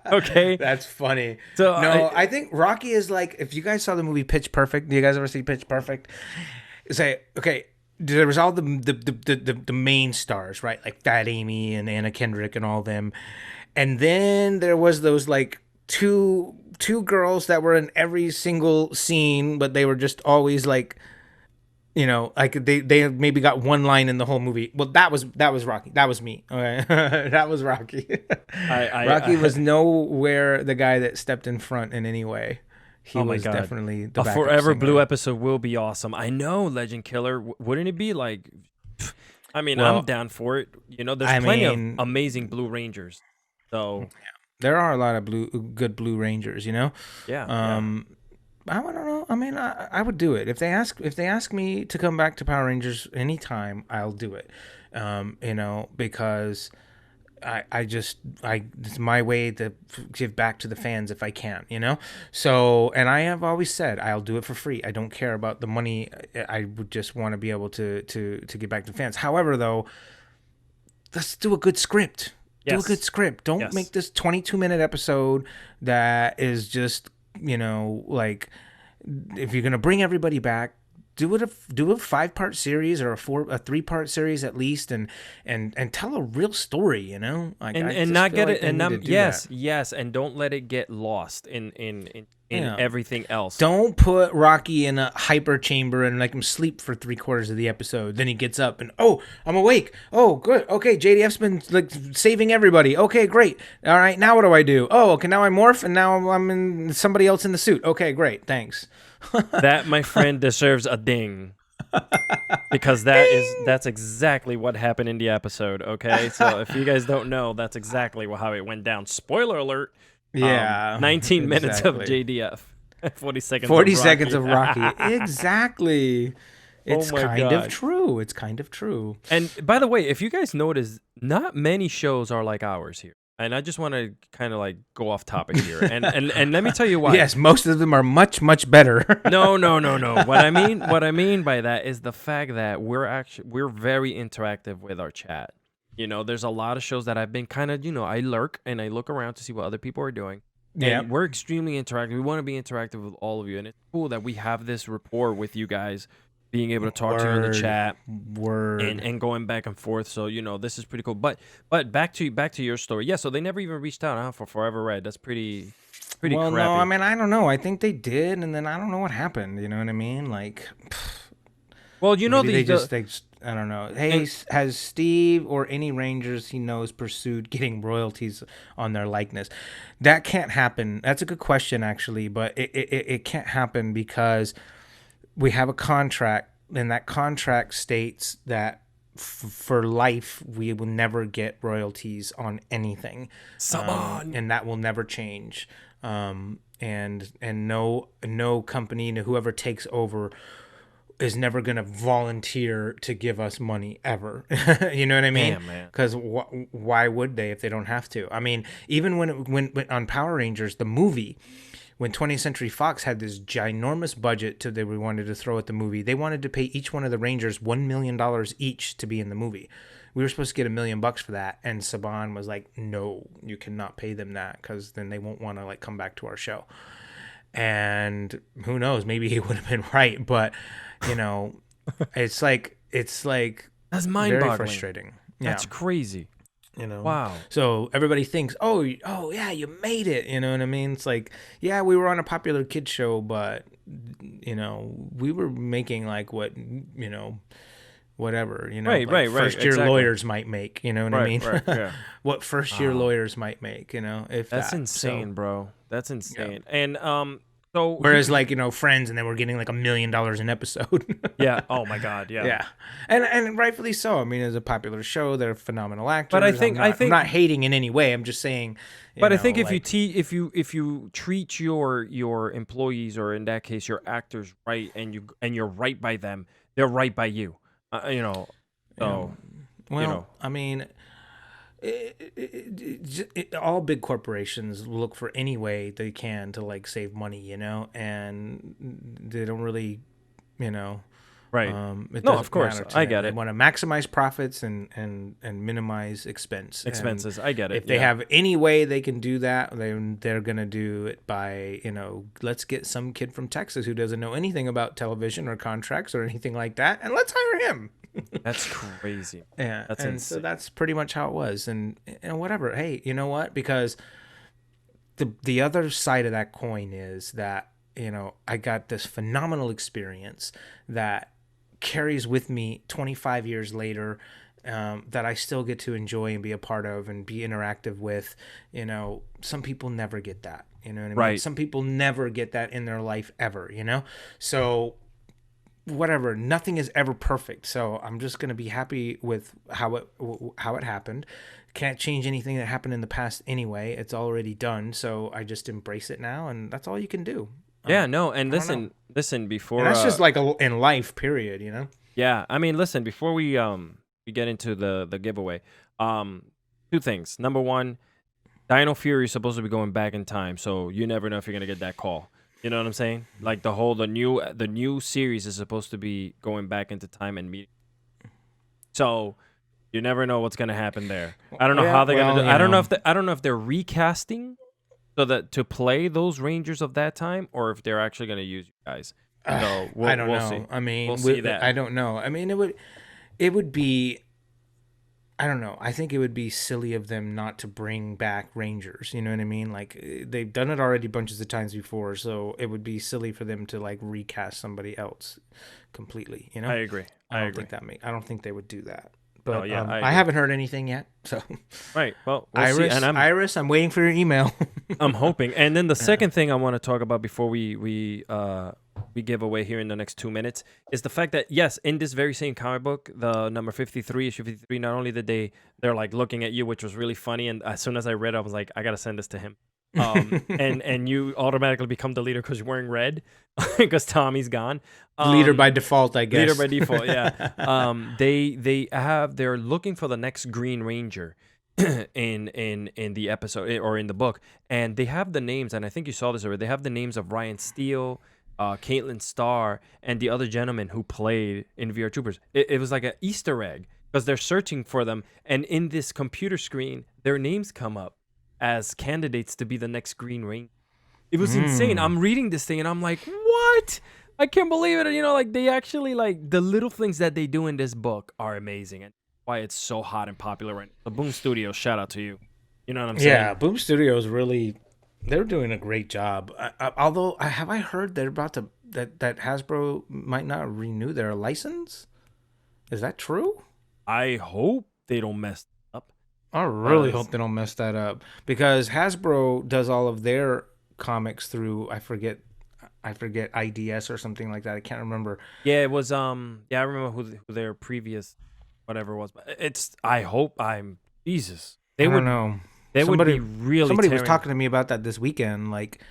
Okay. That's funny. So No, I think Rocky is like, if you guys saw the movie Pitch Perfect, do you guys ever see Pitch Perfect? Say, okay, there was all the main stars, right? Like Fat Amy and Anna Kendrick and all them. And then there was those like two girls that were in every single scene, but they were just always like, like they maybe got one line in the whole movie. Well, that was Rocky. That was me. Okay, that was Rocky. Rocky was nowhere the guy that stepped in front in any way. He oh my was God. definitely the A backup Forever Blue singer. episode will be awesome. I know, Legend Killer. Wouldn't it be like? I mean, I'm Well, down for it. There's I plenty of mean, amazing Blue Rangers. So there are a lot of good Blue Rangers. yeah, yeah. Um, I don't know. I mean, I would do it if they ask me to come back to Power Rangers anytime. I'll do it. Because it's my way to give back to the fans if I can. So, and I have always said I'll do it for free. I don't care about the money. I would just want to be able to give back to fans. However, though, let's do a good script. Do a good Yes, script. Don't yes. make this 22-minute episode that is just, like, if you're gonna bring everybody back, do it do a 5-part series or a 3-part series at least, and tell a real story. Like, And I and just not feel get like it they and need to do that. yes, and don't let it get lost in Yeah. everything else. Don't put Rocky in a hyper chamber and make him sleep for 3/4 of the episode. Then he gets up and, oh, I'm awake. Oh, good. Okay, JDF's been like saving everybody. Okay, great. All right, now what do I do? Oh, okay, now I morph and now I'm in somebody else in the suit. Okay, great. Thanks. That, my friend, deserves a ding. Because that's exactly what happened in the episode, okay? So if you guys don't know, that's exactly how it went down. Spoiler alert. Yeah, 19 minutes of exactly. JDF. 40 seconds 40 of seconds Rocky. of Rocky. Exactly. Oh It's my kind of God. true. It's kind of true. And by the way, if you guys notice, not many shows are like ours here. And I just want to kind of like go off topic here. And let me tell you why. Yes, most of them are much, much better. No, no, no, no. What I mean by that is the fact that we're very interactive with our chat. There's a lot of shows that I've been kind of, I lurk and I look around to see what other people are doing. Yeah. And we're extremely interactive. We want to be interactive with all of you. And it's cool that we have this rapport with you guys, being able to talk to you in the chat Word. and going back and forth. So, this is pretty cool. But back to your story. Yeah, so they never even reached out for Forever Red. That's pretty Well, crappy. no, I mean, I don't know. I think they did, and then I don't know what happened. You know what I mean? Like, Well, maybe they just, I don't know. Hey, has Steve or any Rangers he knows pursued getting royalties on their likeness? That can't happen. That's a good question, actually, but it can't happen because we have a contract, and that contract states that for life we will never get royalties on anything, and that will never change. And no company, whoever takes over, is never gonna volunteer to give us money ever. You know what I mean? Damn, man. Because why would they if they don't have to? I mean, even when on Power Rangers the movie, when 20th Century Fox had this ginormous budget that we wanted to throw at the movie, they wanted to pay each one of the Rangers $1 million each to be in the movie. We were supposed to get $1 million for that, and Saban was like, "No, you cannot pay them that because then they won't want to like come back to our show." And who knows? Maybe he would have been right, but it's like That's very mind-boggling. frustrating. Yeah. That's crazy. Wow. So everybody thinks, oh yeah, you made it. You know what I mean? It's like, yeah, we were on a popular kids show, but we were making like what whatever Right, right, first year exactly. lawyers might make. You know what I mean? Right, yeah. What first year lawyers might make. If That's that. insane, So, bro. That's insane. And so whereas like Friends, and then we're getting like $1 million an episode. yeah. Oh my God. Yeah. Yeah, and rightfully so. I mean, it's a popular show. They're phenomenal actors. But I think I'm not hating in any way. I'm just saying. But I think if you treat your employees, or in that case your actors, right, and you're right by them, they're right by you. So Well, I mean, all big corporations look for any way they can to like save money, and they don't really, right, Right. It No, doesn't of course. matter to I them. get They it. want to maximize profits and minimize expense. And Expenses. I get it. if they have any way they can do that, then they're gonna do it by, let's get some kid from Texas who doesn't know anything about television or contracts or anything like that, and let's hire him. That's crazy. Yeah, That's and insane. so that's pretty much how it was, and whatever. Hey, you know what? Because the other side of that coin is that I got this phenomenal experience that carries with me 25 years later, that I still get to enjoy and be a part of and be interactive with. Some people never get that. You know what I mean? Right. Some people never get that in their life ever. So whatever, nothing is ever perfect, so I'm just going to be happy with how it happened. Can't change anything that happened in the past anyway. It's already done, so I just embrace it now, and that's all you can do. Yeah, no, and I don't know. listen before And that's just like in life, period. yeah, I mean, listen, before we get into the giveaway, two things. Number one, Dino Fury is supposed to be going back in time, so you never know if you're gonna get that call. You know what I'm saying? Like the new series is supposed to be going back into time and meeting. So you never know what's gonna happen there. I don't know how they're gonna do. I don't know if they're recasting so that to play those Rangers of that time, or if they're actually gonna use you guys. So I don't know. see. I mean, We'll see that. I don't know. I mean, it would be. I don't know. I think it would be silly of them not to bring back Rangers. You know what I mean? Like, they've done it already bunches of times before, so it would be silly for them to like recast somebody else completely. I agree. I don't think they would do that. But No, yeah, I haven't heard anything yet. So Right. Well, we'll Iris, see. And Iris, I'm waiting for your email. I'm hoping. And then the second thing I want to talk about before we give away here in the next 2 minutes is the fact that, yes, in this very same comic book, the number 53, issue 53, not only did they're like looking at you, which was really funny. And as soon as I read it, I was like, I got to send this to him. And you automatically become the leader because you're wearing red because Tommy's gone. Leader by default, I guess. Leader by default, yeah. They're looking for the next Green Ranger in the episode or in the book, and they have the names, and I think you saw this already. They have the names of Ryan Steele, Caitlin Starr, and the other gentleman who played in VR Troopers. It was like an Easter egg because they're searching for them, and in this computer screen, their names come up as candidates to be the next Green Ranger. It was insane. I'm reading this thing and I'm like, what? I can't believe it. Like they actually like the little things that they do in this book are amazing, and why it's so hot and popular right now. The Boom Studios, shout out to you. You know what I'm saying? Yeah, Boom Studios they're doing a great job. Although have I heard they're about to that Hasbro might not renew their license? Is that true? I hope they don't mess up. I really hope they don't mess that up, because Hasbro does all of their comics through I forget IDS or something like that. I can't remember. Yeah, it was I remember who their previous whatever was, but I hope Jesus. I don't know. They would be really somebody was talking to me about that this weekend, like,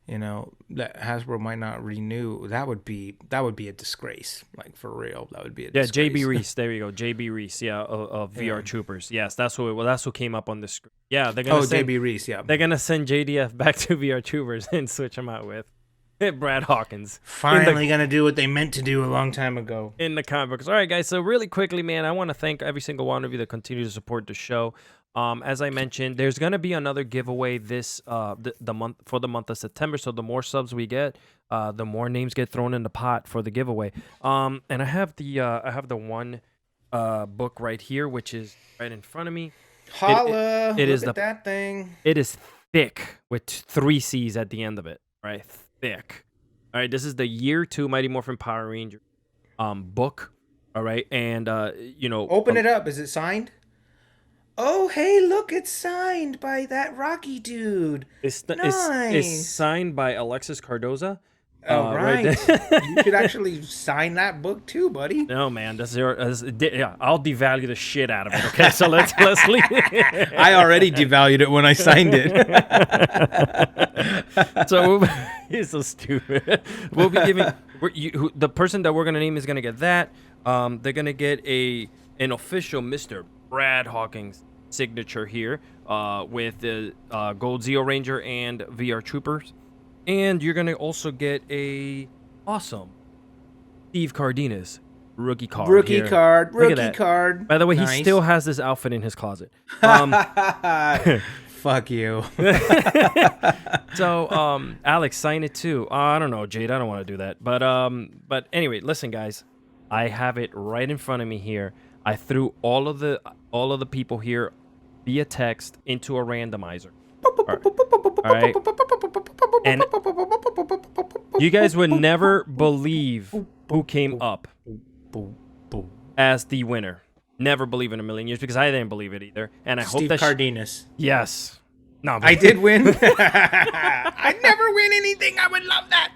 that Hasbro might not renew. That would be a disgrace, like, for real. That would be a disgrace. JB Reese, there you go. JB Reese, of VR Troopers. Yes, that's who came up on the screen. Yeah, they're gonna JB Reese, yeah. They're gonna send JDF back to VR Troopers and switch him out with Brad Hawkins. Finally gonna do what they meant to do a long time ago in the comic books. All right, guys. So really quickly, man, I want to thank every single one of you that continue to support the show. As I mentioned, there's gonna be another giveaway this the month for the month of September. So the more subs we get, the more names get thrown in the pot for the giveaway. And I have the one book right here, which is right in front of me. Holla! It is that thing. It is thick with 3 C's at the end of it. Right, thick. All right, this is the Year 2 Mighty Morphin Power Ranger book. All right, and open it up. Is it signed? Oh, hey, look, it's signed by that Rocky dude. Nice. It's signed by Alexis Cardoza. Oh, right. You should actually sign that book too, buddy. No, man, I'll devalue the shit out of it. Okay, so let's leave it. I already devalued it when I signed it. So he's so stupid. We'll be giving the person that we're gonna name is gonna get that. They're gonna get an official Mr. Brad Hawkins signature here with the Gold Zeo Ranger and VR Troopers. And you're going to also get a awesome Steve Cardenas Rookie card. Rookie here. card. Look at Rookie that. card. By the way, Nice. he still has this outfit in his closet. Fuck you. So, Alex, sign it too. I don't know, Jade. I don't want to do that. But anyway, listen, guys. I have it right in front of me here. I threw all of the people here via text into a randomizer. All right. And you guys would never believe who came up as the winner. Never believe in a million years, because I didn't believe it either. And I hope Steve that Cardenas. yes. No, I did win. I'd never win anything. I would love that.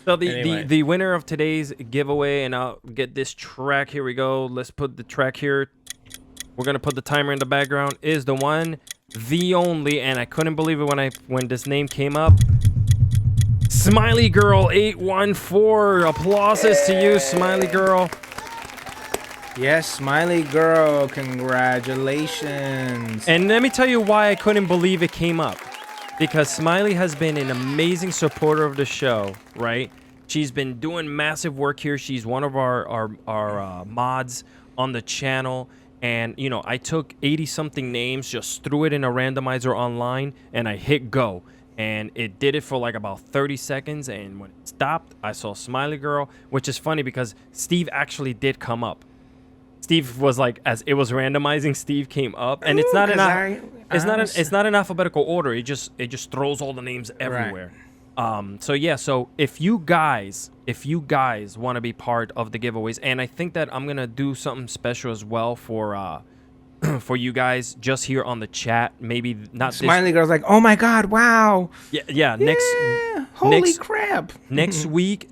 So Anyway. the winner of today's giveaway, and I'll get this track. Here we go. Let's put the track here. We're gonna put the timer in the background. Is the one, the only, and I couldn't believe it when this name came up. Smiley Girl 814. Applauses to you, Smiley Girl. Yes, Smiley Girl, congratulations. And let me tell you why I couldn't believe it came up. Because Smiley has been an amazing supporter of the show, right? She's been doing massive work here. She's one of our mods on the channel. And, you know, I took 80-something names, just threw it in a randomizer online, and I hit go. And it did it for like about 30 seconds. And when it stopped, I saw Smiley Girl, which is funny because Steve actually did come up. Steve was like, as it was randomizing, Steve came up, and it's not it's not in alphabetical order. It just throws all the names everywhere. Right. So yeah, so if you guys want to be part of the giveaways, and I think that I'm gonna do something special as well for for you guys just here on the chat. Maybe not. Smiley Girl's like, oh my god, wow. Yeah. Holy crap. Next week,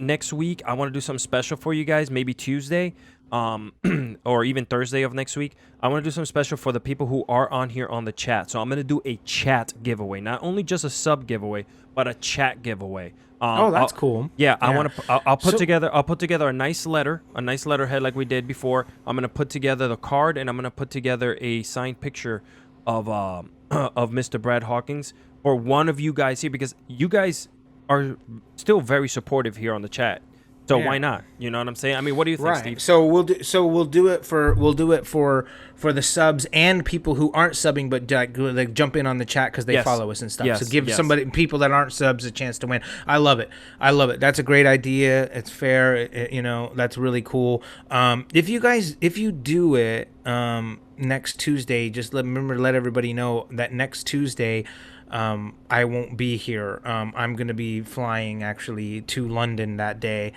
I want to do something special for you guys. Maybe Tuesday. Or even Thursday of next week. I want to do something special for the people who are on here on the chat. So I'm going to do a chat giveaway, not only just a sub giveaway, but a chat giveaway. That's cool. Yeah, yeah. I'll put together a nice letterhead like we did before. I'm going to put together the card, and I'm going to put together a signed picture of Mr. Brad Hawkins for one of you guys here, because you guys are still very supportive here on the chat. So why not? You know what I'm saying? I mean, what do you think, Steve? So we'll do it for the subs and people who aren't subbing but like jump in on the chat because they follow us and stuff. Yes. So give people that aren't subs a chance to win. I love it. That's a great idea. It's fair. That's really cool. If you do it next Tuesday, just let everybody know that next Tuesday. I won't be here. I'm going to be flying actually to London that day.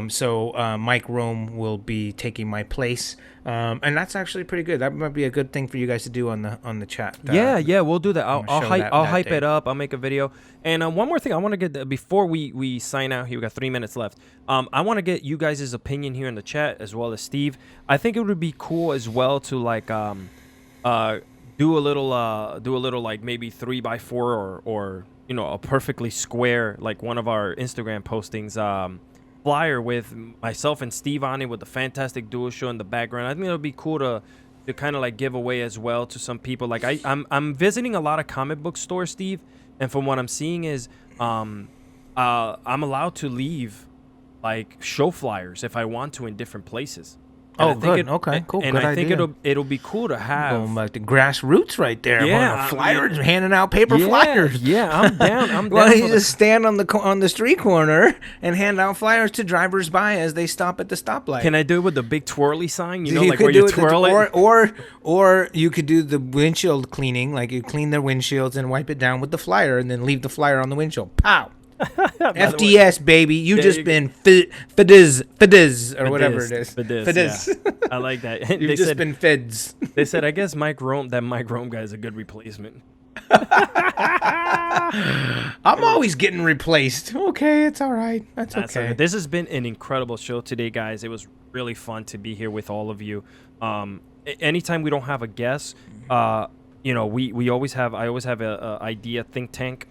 So Mike Rome will be taking my place. And that's actually pretty good. That might be a good thing for you guys to do on the chat. Yeah, we'll do that. I'll hype it up. I'll make a video. And one more thing I want to get before we sign out here. We got 3 minutes left. I want to get you guys' opinion here in the chat as well as Steve. I think it would be cool as well to like do a little like maybe 3x4 or a perfectly square, like one of our Instagram postings, flyer with myself and Steve on it with the Fantastic Duo Show in the background. I think it would be cool to kind of like give away as well to some people. Like I'm visiting a lot of comic book stores, Steve, and from what I'm seeing is I'm allowed to leave like show flyers if I want to in different places. And good. Okay, cool. And good I think idea. it'll be cool to have going back to grassroots right there. Yeah, flyers, handing out paper flyers. Yeah, I'm down. Well, you just stand on the street corner and hand out flyers to drivers by as they stop at the stoplight. Can I do it with the big twirly sign? You like where you twirl it, or you could do the windshield cleaning, like you clean their windshields and wipe it down with the flyer, and then leave the flyer on the windshield. Pow. FDS, baby. You just been fiddiz or whatever it is. Fiddiz. Yeah. I like that. You've just been fids. They said, I guess Mike Rome guy is a good replacement. I'm always getting replaced. Okay, it's all right. That's okay. This has been an incredible show today, guys. It was really fun to be here with all of you. Anytime we don't have a guest, I always have a idea think tank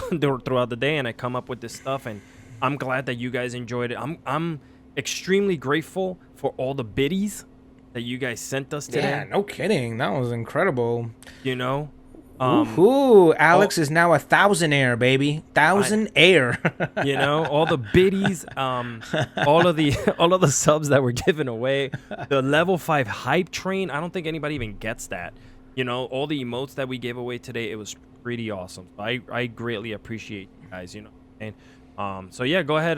throughout the day, and I come up with this stuff, and I'm glad that you guys enjoyed it. I'm extremely grateful for all the biddies that you guys sent us today. Yeah, no kidding. That was incredible. Ooh, Alex is now a thousandaire, baby. Thousandaire. All the biddies, all of the subs that were given away, the level 5 hype train. I don't think anybody even gets that. All the emotes that we gave away today, it was pretty awesome. I greatly appreciate you guys. And so yeah, go ahead,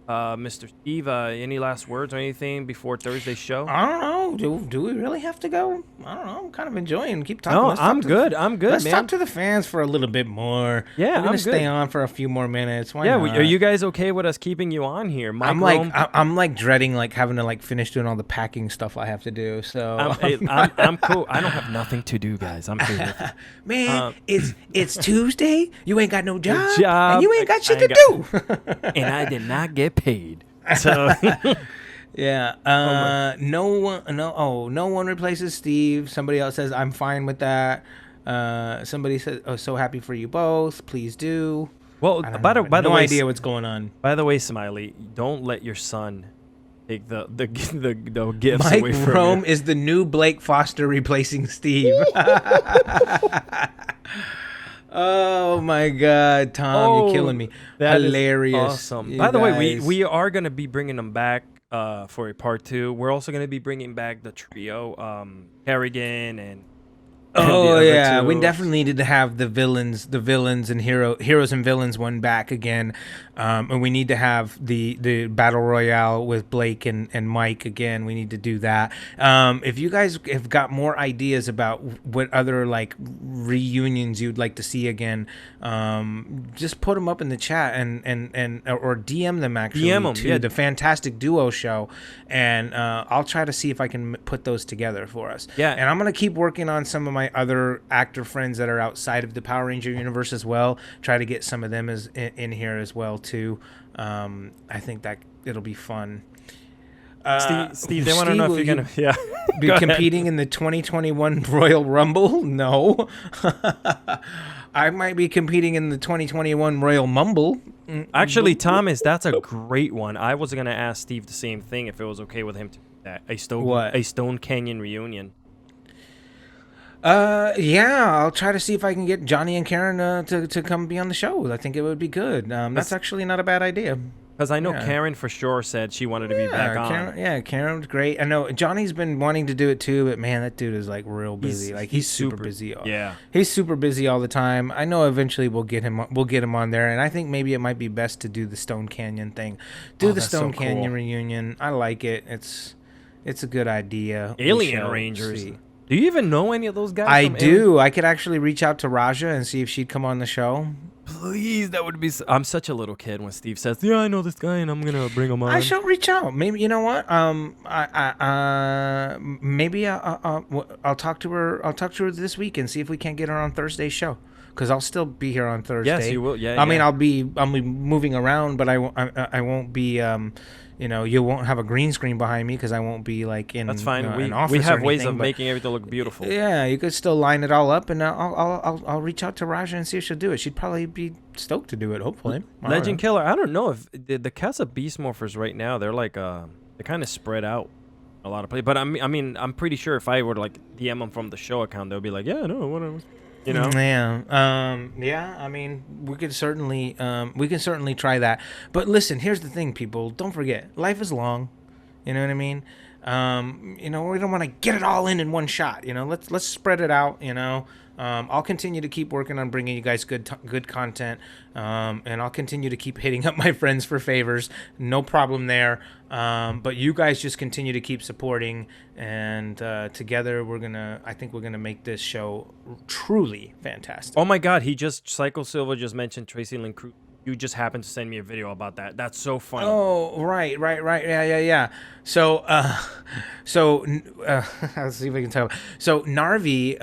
Mr. Steve. Any last words or anything before Thursday's show? I don't know. Do we really have to go? I don't know. I'm kind of enjoying. Keep talking. No, I'm good. Let's man. talk to the fans for a little bit more. Yeah, we're gonna stay on for a few more minutes. Why yeah, not? are you guys okay with us keeping you on here? I'm like dreading having to finish doing all the packing stuff I have to do. So I'm cool. I don't have nothing to do, guys. I'm cool. Man, it's Tuesday. You ain't got no job, and you ain't got shit to do. And I did not get paid. So yeah. No one replaces Steve. Somebody else says I'm fine with that. Somebody says, "Oh, so happy for you both. Please do." Well, by the way, no idea what's going on. By the way, Smiley, don't let your son take the gifts Mike away from Rome you. is the new Blake Foster replacing Steve. Oh my God, Tom, you're killing me. That Hilarious. Awesome. By the way, we are going to be bringing them back for a part 2. We're also going to be bringing back the trio, Kerrigan and Oh yeah, we definitely needed to have the villains and heroes and villains one back again, and we need to have the battle royale with Blake and Mike again. We need to do that. If you guys have got more ideas about what other reunions you'd like to see again, just put them up in the chat and or DM them to the Fantastic Duo show, and I'll try to see if I can put those together for us. Yeah, and I'm gonna keep working on some of my other actor friends that are outside of the Power Ranger universe as well. Try to get some of them in here as well too. I think that it'll be fun. Steve, they want to know if you're gonna be competing in the 2021 Royal Rumble. No, I might be competing in the 2021 Royal Mumble. Actually, Thomas, that's a great one. I was gonna ask Steve the same thing if it was okay with him to do that. A Stone Canyon reunion. Yeah, I'll try to see if I can get Johnny and Karen to come be on the show. I think it would be good. That's actually not a bad idea. Because I know Karen for sure said she wanted to be back on. Karen's great. I know Johnny's been wanting to do it too, but man, that dude is real busy. He's super busy. Yeah, he's super busy all the time. I know eventually we'll get him on there, and I think maybe it might be best to do the Stone Canyon thing. The Stone Canyon reunion. I like it. It's a good idea. Alien Rangers. See. Do you even know any of those guys? I do. I could actually reach out to Raja and see if she'd come on the show. Please, that would be. I'm such a little kid when Steve says, "Yeah, I know this guy, and I'm gonna bring him on." I shall reach out. Maybe you know what? Maybe I'll talk to her. I'll talk to her this week and see if we can't get her on Thursday's show. Because I'll still be here on Thursday. Yes, you will. Yeah. I mean, I'll be moving around, but I won't be. You won't have a green screen behind me because I won't be in. That's fine. An office we have or ways anything, of making everything look beautiful. Yeah, you could still line it all up, and I'll reach out to Raja and see if she'll do it. She'd probably be stoked to do it. Hopefully, Legend Killer. I don't know if the Casa Beast Morphers right now they're they're kind of spread out a lot of places. But I mean, I'm pretty sure if I were to DM them from the show account, they'll be like, yeah, no, whatever. Yeah. I mean, we can certainly try that. But listen, here's the thing, people. Don't forget, life is long. You know what I mean? We don't want to get it all in one shot. Let's spread it out. I'll continue to keep working on bringing you guys good content, and I'll continue to keep hitting up my friends for favors. No problem there. But you guys just continue to keep supporting, and together I think we're gonna make this show truly fantastic. Oh my God, Psycho Silva just mentioned Tracy Lynn Cruz. You just happened to send me a video about that. That's so funny. Oh, right. Yeah. So, let's see if I can tell. So Narvi,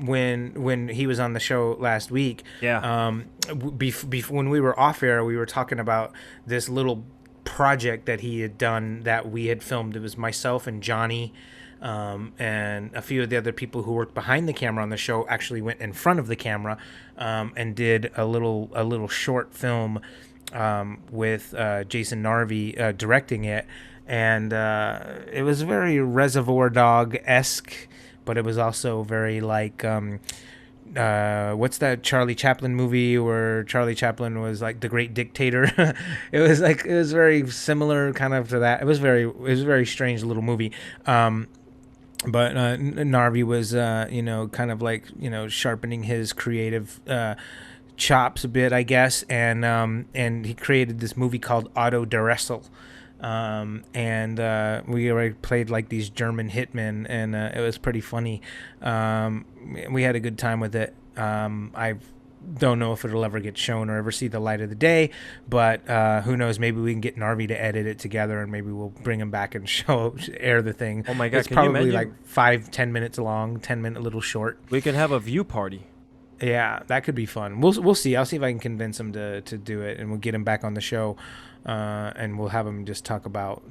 when he was on the show last week, when we were off air, we were talking about this little project that he had done that we had filmed. It was myself and Johnny. And a few of the other people who worked behind the camera on the show actually went in front of the camera and did a little short film with Jason Narvi directing it, and it was very Reservoir Dog-esque, but it was also very what's that Charlie Chaplin movie where Charlie Chaplin was like the great dictator? It was very similar kind of to that. It was a very strange little movie. But Narvi was, kind of like, sharpening his creative chops a bit, I guess, and he created this movie called Auto da Wrestle. And we already played like these German hitmen, and it was pretty funny. We had a good time with it. I don't know if it'll ever get shown or ever see the light of the day, but who knows? Maybe we can get Narvi to edit it together, and maybe we'll bring him back and air the thing. Oh my God! It's probably like 5-10 minutes long, 10-minute little short. We can have a view party. Yeah, that could be fun. We'll see. I'll see if I can convince him to do it, and we'll get him back on the show, and we'll have him just talk about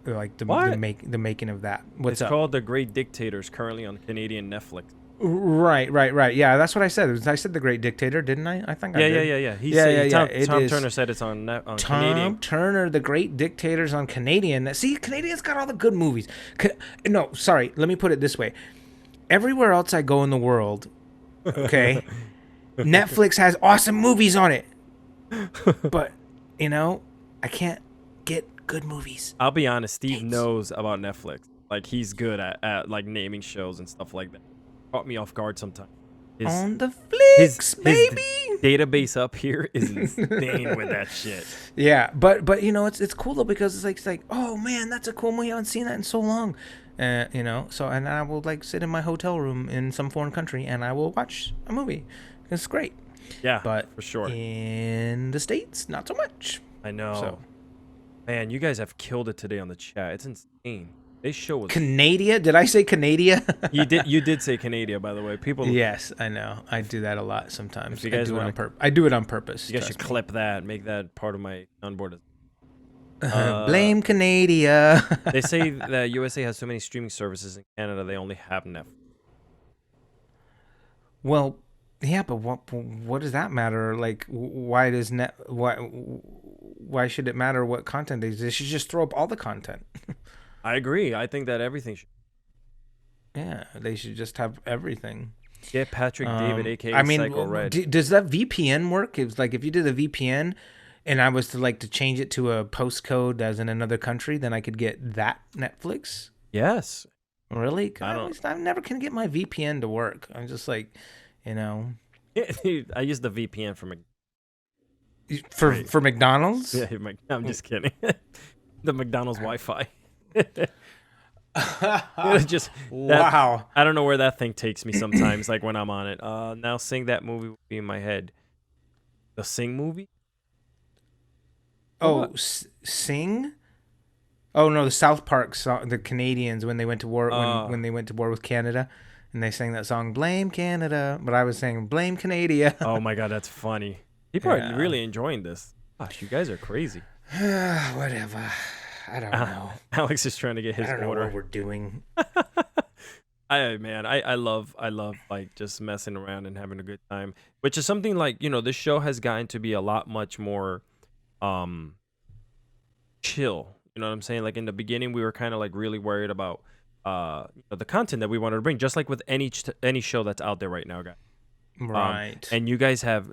like the making of that. It's called The Great Dictators, currently on Canadian Netflix. Right. Yeah, that's what I said. I said The Great Dictator, didn't I? I think I did. Yeah. Tom Turner said it's on Canadian. Tom Turner, The Great Dictators on Canadian. See, Canadian's got all the good movies. No, sorry. Let me put it this way. Everywhere else I go in the world, okay, Netflix has awesome movies on it. But, I can't get good movies. I'll be honest, Steve knows about Netflix. Like, he's good at like naming shows and stuff like that. Caught me off guard sometimes. On the flicks, baby. His database up here is insane with that shit. Yeah, but it's cool though, because it's like oh man, that's a cool movie. I haven't seen that in so long. So and I will like sit in my hotel room in some foreign country and I will watch a movie. It's great. Yeah, but for sure. In the States, not so much. I know. So, man, you guys have killed it today on the chat. It's insane. This show was Canada. Did I say Canada? You did say Canada, by the way. People. Yes, I know. I do that a lot sometimes. If you guys I do it on purpose. You guys should clip that. Make that part of my onboard. Blame Canada. They say that USA has so many streaming services in Canada. They only have Netflix. Well, yeah, but what does that matter? Like, why should it matter what content they should just throw up all the content? I agree. I think that everything should. Yeah, they should just have everything. Get Patrick David, aka Psycho Red. Does that VPN work? It's like if you did a VPN, and I was to change it to a postcode as in another country, then I could get that Netflix. Yes. Really? I never can get my VPN to work. I'm just like, I use the VPN for McDonald's. Yeah, I'm just kidding. The McDonald's Wi-Fi. Wow. I don't know where that thing takes me sometimes, like when I'm on it. Now Sing, that movie will be in my head. The Sing movie? Oh, Sing? Oh no, the South Park song, the Canadians when they went to war when they went to war with Canada, and they sang that song "Blame Canada," but I was saying "Blame Canada." Oh my God, that's funny. People are really enjoying this. Gosh, you guys are crazy. Whatever. I don't know. Alex is trying to get his order. I don't know what we're doing. I love like just messing around and having a good time, which is something like, this show has gotten to be a lot much more chill. You know what I'm saying? Like in the beginning, we were kind of like really worried about the content that we wanted to bring, just like with any show that's out there right now, guys. Right. And you guys have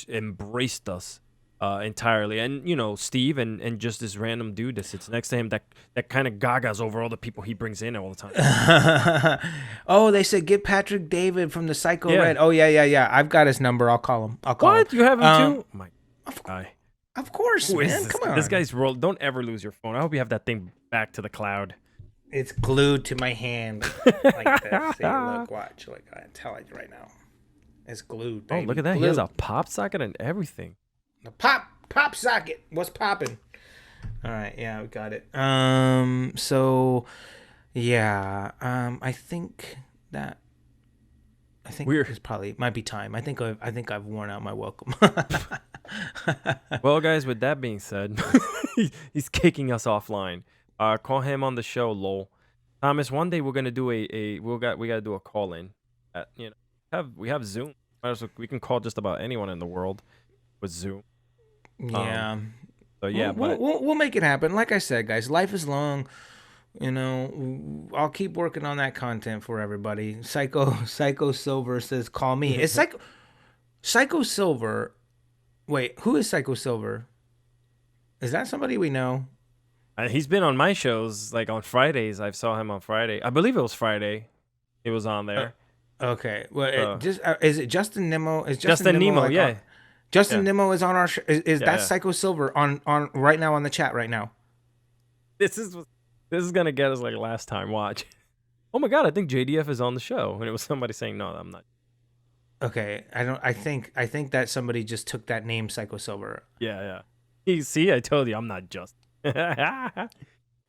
embraced us entirely, and Steve and just this random dude that sits next to him that kind of gagas over all the people he brings in all the time. Oh, they said get Patrick David from the Psycho Red. Oh yeah. I've got his number. I'll call him. What? You have him too? Oh my guy. Of course, man. Come on. This guy's rolled. Don't ever lose your phone. I hope you have that thing back to the cloud. It's glued to my hand like this. See, look, watch. Like I tell you right now, it's glued. Baby. Oh, look at that. Glued. He has a pop socket and everything. The pop socket. What's popping? All right, yeah, we got it. So, yeah, I think it's probably might be time. I think I've worn out my welcome. Well, guys, with that being said, he's kicking us offline. Call him on the show, lol. Thomas, one day we're gonna do we gotta do a call in. We have Zoom. We can call just about anyone in the world with Zoom. Yeah. So yeah, we'll make it happen. Like I said, guys, life is long. You know, I'll keep working on that content for everybody. Psycho Silver says, "Call me." Is Psycho Silver? Wait, who is Psycho Silver? Is that somebody we know? He's been on my shows like on Fridays. I saw him on Friday. I believe it was Friday. He was on there. Okay. Well, is it Justin Nimmo? Is Justin Nemo? Like yeah. Justin Nimmo is on our show. Is that Psycho Silver on right now on the chat right now? This is gonna get us like last time. Watch. Oh my god! I think JDF is on the show, and it was somebody saying, "No, I'm not." Okay, I think that somebody just took that name, Psycho Silver. Yeah. You see, I told you, I'm not Justin. What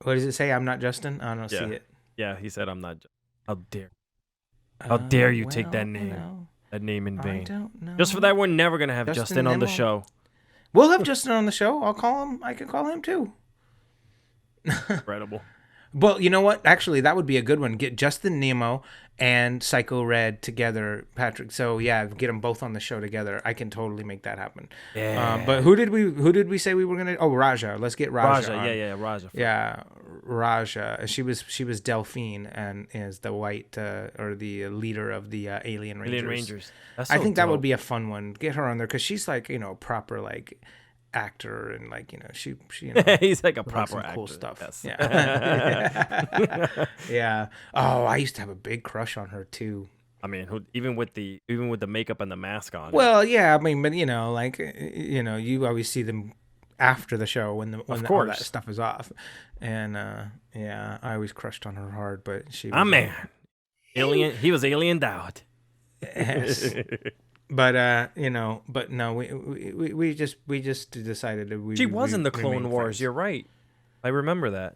does it say? I'm not Justin. I don't see it. Yeah, he said I'm not. How dare you take that name? That name in vain. I don't know. Just for that, we're never gonna have Justin on the show. We'll have Justin on the show. I'll call him. I can call him too. Incredible. Well, you know what? Actually, that would be a good one. Get Justin Nemo and Psycho Red together, Patrick. So yeah, get them both on the show together. I can totally make that happen. Yeah. But who did we say we were gonna? Oh, Raja. Let's get Raja. Raja. Yeah, Raja. Yeah, Raja. She was Delphine and is the white or the leader of the Alien Rangers. That's I think that would be a fun one. Get her on there because she's like proper like actor and like she he's like a proper actor. Cool stuff. Yes. Yeah. Yeah. Oh, I used to have a big crush on her too. I mean, even with the makeup and the mask on. Well, yeah. I mean, but you always see them after the show when all that stuff is off, and yeah, I always crushed on her hard, but she. Man, alien. He was aliened out. Yes. But but no, we just decided that she was in the Clone Wars. Friends. You're right. I remember that.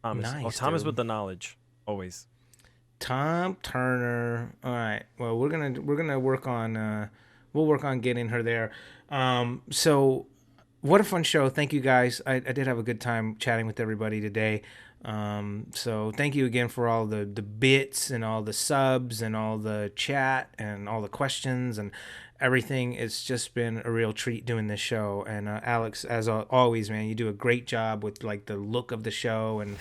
Thomas. Nice, Thomas dude. With the knowledge, always. Tom Turner. All right. Well, we're gonna work on we'll work on getting her there. So what a fun show. Thank you guys. I did have a good time chatting with everybody today. So thank you again for all the bits and all the subs and all the chat and all the questions and everything. It's just been a real treat doing this show. And Alex, as always, man, you do a great job with like the look of the show and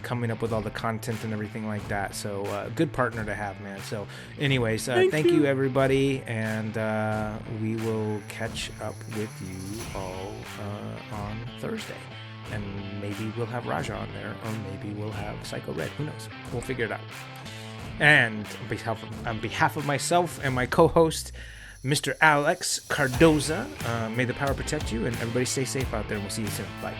coming up with all the content and everything like that. So good partner to have, man. So anyways, thank you everybody, and we will catch up with you all on Thursday. And maybe we'll have Raja on there, or maybe we'll have Psycho Red. Who knows? We'll figure it out. And on behalf of myself and my co-host, Mr. Alex Cardoza, may the power protect you, and everybody stay safe out there, and we'll see you soon. Bye.